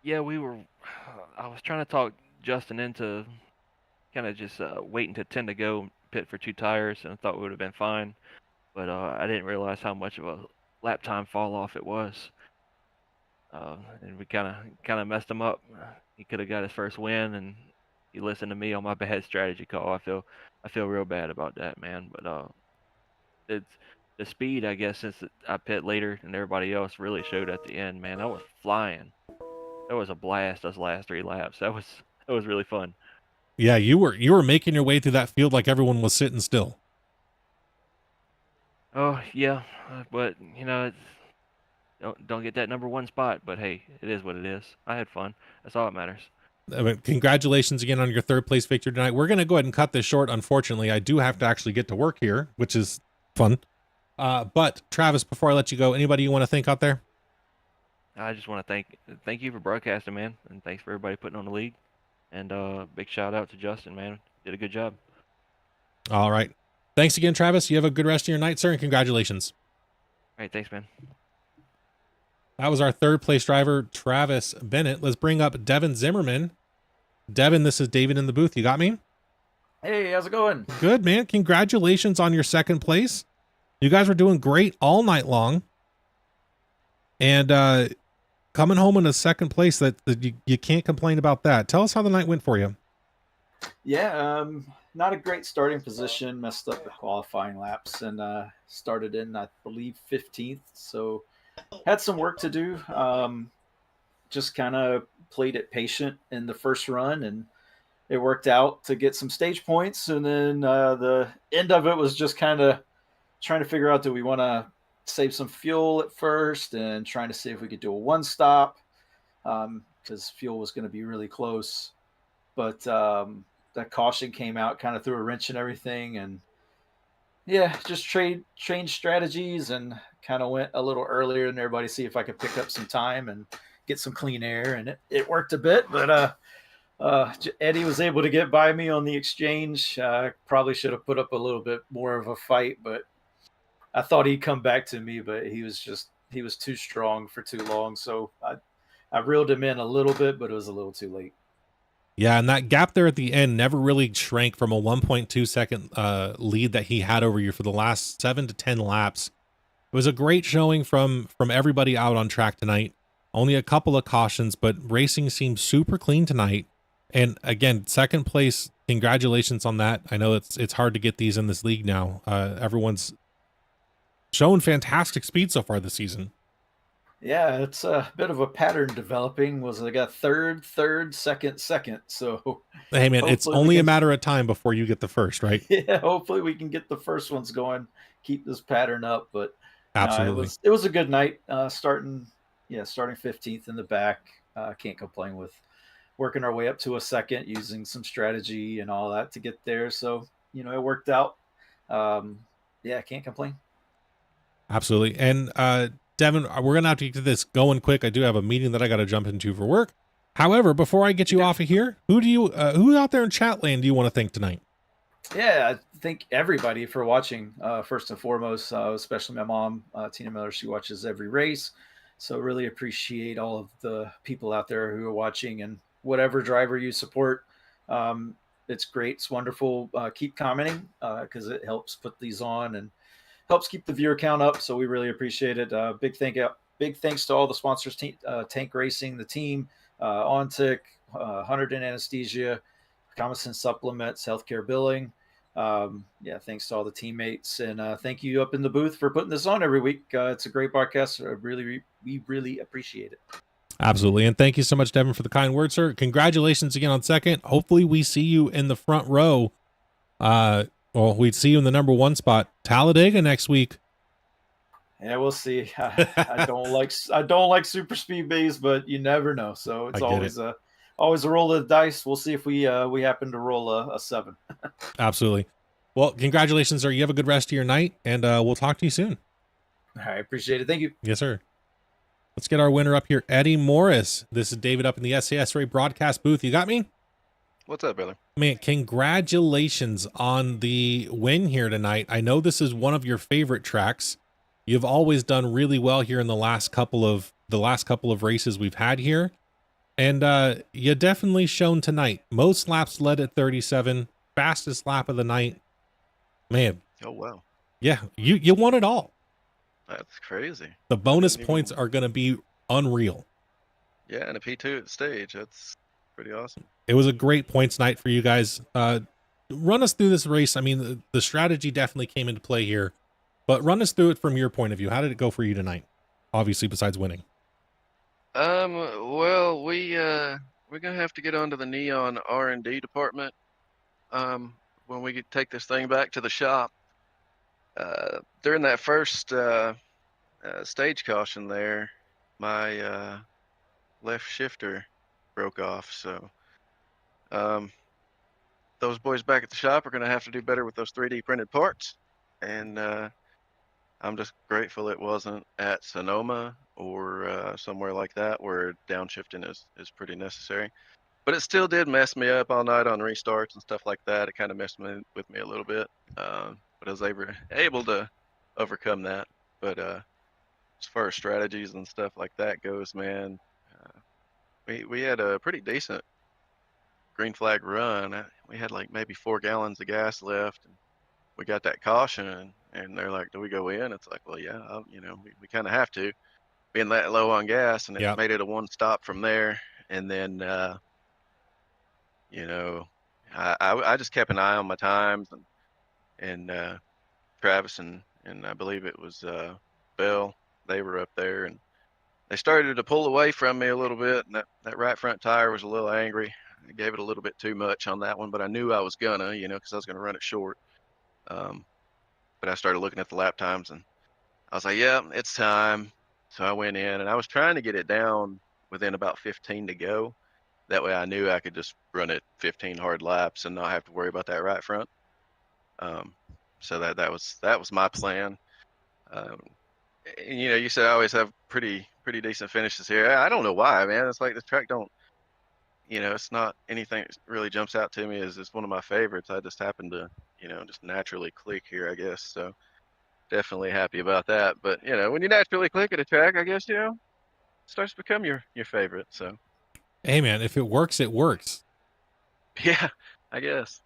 Yeah, I was trying to talk Justin into kind of just waiting to 10 to go, pit for 2 tires, and I thought we would have been fine. But I didn't realize how much of a lap time fall off it was. And we kind of messed him up. He could have got his first win, and he listened to me on my bad strategy call. I feel real bad about that, man. But it's the speed, I guess, since I pit later and everybody else really showed at the end, man. I was flying. That was a blast. Those last 3 laps. That was really fun. Yeah, you were making your way through that field like everyone was sitting still. Oh yeah, but you know, don't get that number 1 spot. But hey, it is what it is. I had fun. That's all that matters. I mean, congratulations again on your 3rd place victory tonight. We're going to go ahead and cut this short. Unfortunately, I do have to actually get to work here, which is fun. But Travis, before I let you go, anybody you want to thank out there? I just want to thank you for broadcasting, man, and thanks for everybody putting on the league. And big shout out to Justin, man. Did a good job. All right. Thanks again, Travis. You have a good rest of your night, sir, and congratulations. All right, thanks, man. That was our 3rd place driver, Travis Bennett. Let's bring up Devin Zimmerman. Devin, this is David in the booth. You got me? Hey, how's it going? Good, man. Congratulations on your 2nd place. You guys were doing great all night long. And coming home in a 2nd place, that you can't complain about that. Tell us how the night went for you. Yeah, not a great starting position. Messed up the qualifying laps and started in, I believe, 15th. So had some work to do. Just kind of played it patient in the first run, and it worked out to get some stage points. And then the end of it was just kind of trying to figure out, do we want to save some fuel at first, and trying to see if we could do a 1-stop because fuel was going to be really close. But that caution came out, kind of threw a wrench in everything. And yeah, just changed strategies and kind of went a little earlier than everybody, see if I could pick up some time and get some clean air. And it worked a bit, but Eddie was able to get by me on the exchange. Probably should have put up a little bit more of a fight, but I thought he'd come back to me, but he was too strong for too long. So I reeled him in a little bit, but it was a little too late. Yeah, and that gap there at the end never really shrank from a 1.2 second lead that he had over you for the last 7 to 10 laps. It was a great showing from everybody out on track tonight. Only a couple of cautions, but racing seemed super clean tonight. And again, 2nd place, congratulations on that. I know it's hard to get these in this league now. Everyone's shown fantastic speed so far this season. Yeah, it's a bit of a pattern developing. I got third, second. So Hey man, it's only a matter of time before you get the first, right? Yeah, hopefully we can get the first ones going, keep this pattern up. But absolutely, it was a good night. Starting 15th in the back. Can't complain with working our way up to a second, using some strategy and all that to get there. So, it worked out. Yeah, I can't complain. Absolutely. And Devin, we're going to have to get this going quick. I do have a meeting that I got to jump into for work. However, before I get you off of here, who out there in chat land do you want to thank tonight? Yeah, I thank everybody for watching. First and foremost, especially my mom, Tina Miller. She watches every race, so really appreciate all of the people out there who are watching, and whatever driver you support. It's great. It's wonderful. Keep commenting because it helps put these on and helps keep the viewer count up. So we really appreciate it. Big thanks to all the sponsors: Tank Racing, the team, OnTick, Hunterdon Anesthesia, Common Supplements, Healthcare Billing. Yeah, thanks to all the teammates, and thank you up in the booth for putting this on every week. It's a great podcast. We really appreciate it. Absolutely. And thank you so much, Devin, for the kind words, sir. Congratulations again on second. Hopefully we see you in the front row. We'd see you in the number 1 spot, Talladega, next week. Yeah, we'll see. I don't like super speed bays, but you never know. So it's always a roll of the dice. We'll see if we happen to roll a 7. Absolutely. Well, congratulations, sir. You have a good rest of your night, and we'll talk to you soon. I appreciate it. Thank you. Yes, sir. Let's get our winner up here, Eddie Morris. This is David up in the SCSRA broadcast booth. You got me? What's up, brother? Man, congratulations on the win here tonight. I know this is one of your favorite tracks. You've always done really well here in the last couple of races we've had here. And you definitely shown tonight. Most laps led at 37, fastest lap of the night. Man. Oh, wow. Yeah, you won it all. That's crazy. The bonus points are going to be unreal. Yeah, and a P2 at the stage. That's pretty awesome. It was a great points night for you guys. Run us through this race. I mean, the strategy definitely came into play here, but run us through it from your point of view. How did it go for you tonight? Obviously, besides winning. Well, we're gonna have to get onto the Neon R&D department when we take this thing back to the shop. During that first stage caution there, my left shifter broke off, so those boys back at the shop are gonna have to do better with those 3D printed parts, and I'm just grateful it wasn't at Sonoma or somewhere like that where downshifting is pretty necessary. But it still did mess me up all night on restarts and stuff like that. It kind of messed with me a little bit, but I was able to overcome that. But as far as strategies and stuff like that goes, man, we had a pretty decent green flag run. We had like maybe 4 gallons of gas left, and we got that caution, and they're like, "Do we go in?" It's like, well, yeah, we kind of have to, being that low on gas, and it made it a 1 stop from there. And then, I just kept an eye on my times, and Travis and I believe it was Bell, they were up there, and they started to pull away from me a little bit, and that right front tire was a little angry. I gave it a little bit too much on that one, but I knew I was gonna, because I was gonna run it short. But I started looking at the lap times, and I was like, yeah, it's time. So I went in, and I was trying to get it down within about 15 to go. That way I knew I could just run it 15 hard laps and not have to worry about that right front. So that was my plan. You said I always have pretty decent finishes here. I don't know why, man. It's like the track don't, it's not anything that really jumps out to me as it's one of my favorites. I just happen to, just naturally click here, I guess. So definitely happy about that. But, when you naturally click at a track, I guess, it starts to become your favorite. So, hey, man, if it works, it works. Yeah, I guess.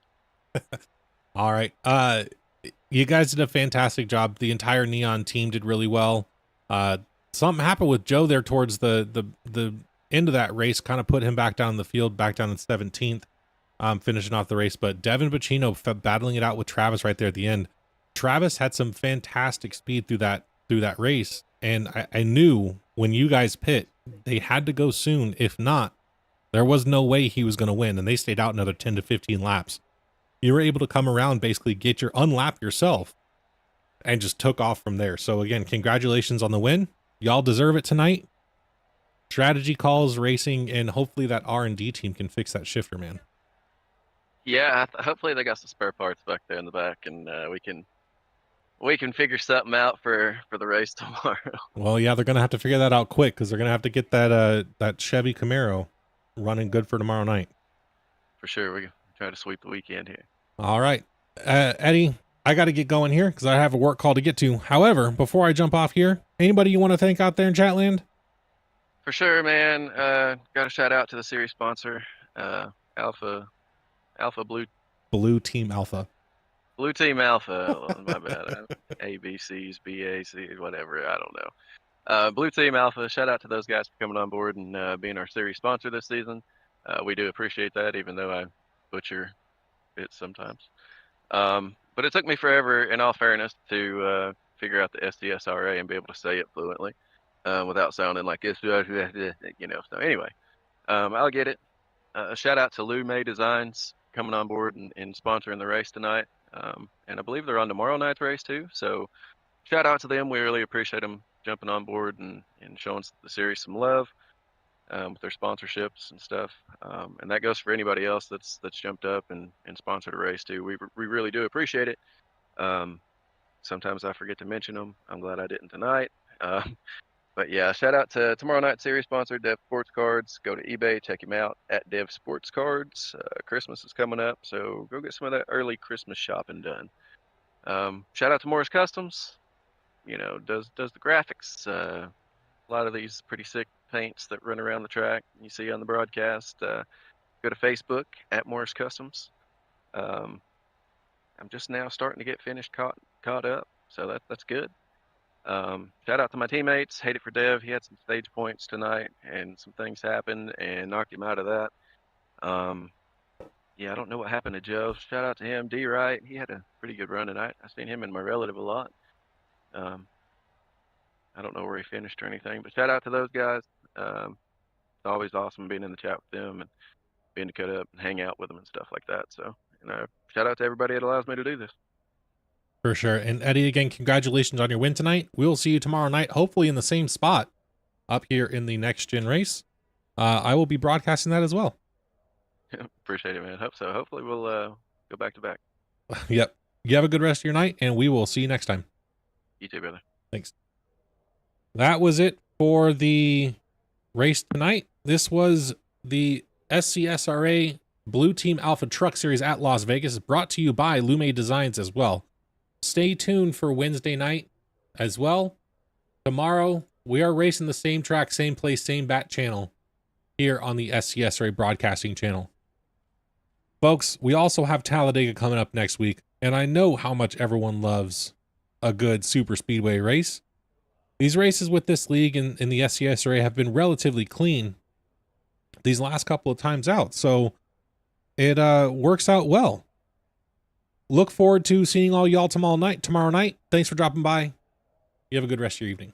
All right. You guys did a fantastic job. The entire Neon team did really well. Something happened with Joe there towards the end of that race, kind of put him back down in the field, back down in 17th, finishing off the race. But Devin Bacino battling it out with Travis right there at the end. Travis had some fantastic speed through that race, and I knew when you guys pit, they had to go soon. If not, there was no way he was going to win, and they stayed out another 10 to 15 laps. You were able to come around, basically get your unlap yourself, and just took off from there. So again, congratulations on the win. Y'all deserve it tonight. strategy calls, racing, and hopefully that R&D team can fix that shifter, man. Yeah, hopefully they got some spare parts back there in the back, and we can figure something out for the race tomorrow. Well, yeah, they're gonna have to figure that out quick because they're gonna have to get that Chevy Camaro running good for tomorrow night. For sure, we can try to sweep the weekend here. All right, Eddie, I got to get going here because I have a work call to get to. However, before I jump off here, anybody you want to thank out there in Chatland? For sure, man. Got a shout out to the series sponsor, Alpha Blue Team Alpha. Blue Team Alpha. My bad. ABCs, BACs, whatever. I don't know. Blue Team Alpha. Shout out to those guys for coming on board and being our series sponsor this season. We do appreciate that, even though I butcher it sometimes. But it took me forever, in all fairness, to figure out the SCSRA and be able to say it fluently without sounding like it's, you know. So anyway, I'll get it. A shout out to Lou May Designs coming on board and sponsoring the race tonight. And I believe they're on tomorrow night's race too. So shout out to them. We really appreciate them jumping on board and showing the series some love with their sponsorships and stuff. And that goes for anybody else that's jumped up and sponsored a race too. We really do appreciate it. Sometimes I forget to mention them. I'm glad I didn't tonight. But yeah, shout out to tomorrow night's series sponsor, Dev Sports Cards. Go to eBay, check him out at Dev Sports Cards. Christmas is coming up, so go get some of that early Christmas shopping done. Shout out to Morris Customs. You know, does the graphics. A lot of these pretty sick paints that run around the track you see on the broadcast. Go to Facebook at Morris Customs. I'm just now starting to get finished caught up, so that's good. Shout out to my teammates. Hate it for Dev. He had some stage points tonight and some things happened and knocked him out of that. Yeah, I don't know what happened to Joe. Shout out to him. D Wright, he had a pretty good run tonight. I've seen him and my relative a lot. I don't know where he finished or anything, but shout out to those guys. It's always awesome being in the chat with them and being to cut up and hang out with them and stuff like that. So, shout out to everybody that allows me to do this. For sure. And Eddie, again, congratulations on your win tonight. We'll see you tomorrow night, hopefully in the same spot up here in the next gen race. I will be broadcasting that as well. Yeah, appreciate it, man. Hope so. Hopefully we'll go back to back. Yep. You have a good rest of your night, and we will see you next time. You too, brother. Thanks. That was it for the race tonight. This was the SCSRA Blue Team Alpha Truck Series at Las Vegas, brought to you by Lume Designs as well. Stay tuned for Wednesday night as well. Tomorrow, we are racing the same track, same place, same bat channel here on the SCSRA broadcasting channel. Folks, we also have Talladega coming up next week, and I know how much everyone loves a good super speedway race. These races with this league in the SCSRA have been relatively clean these last couple of times out, so it works out well. Look forward to seeing all y'all tomorrow night. Thanks for dropping by. You have a good rest of your evening.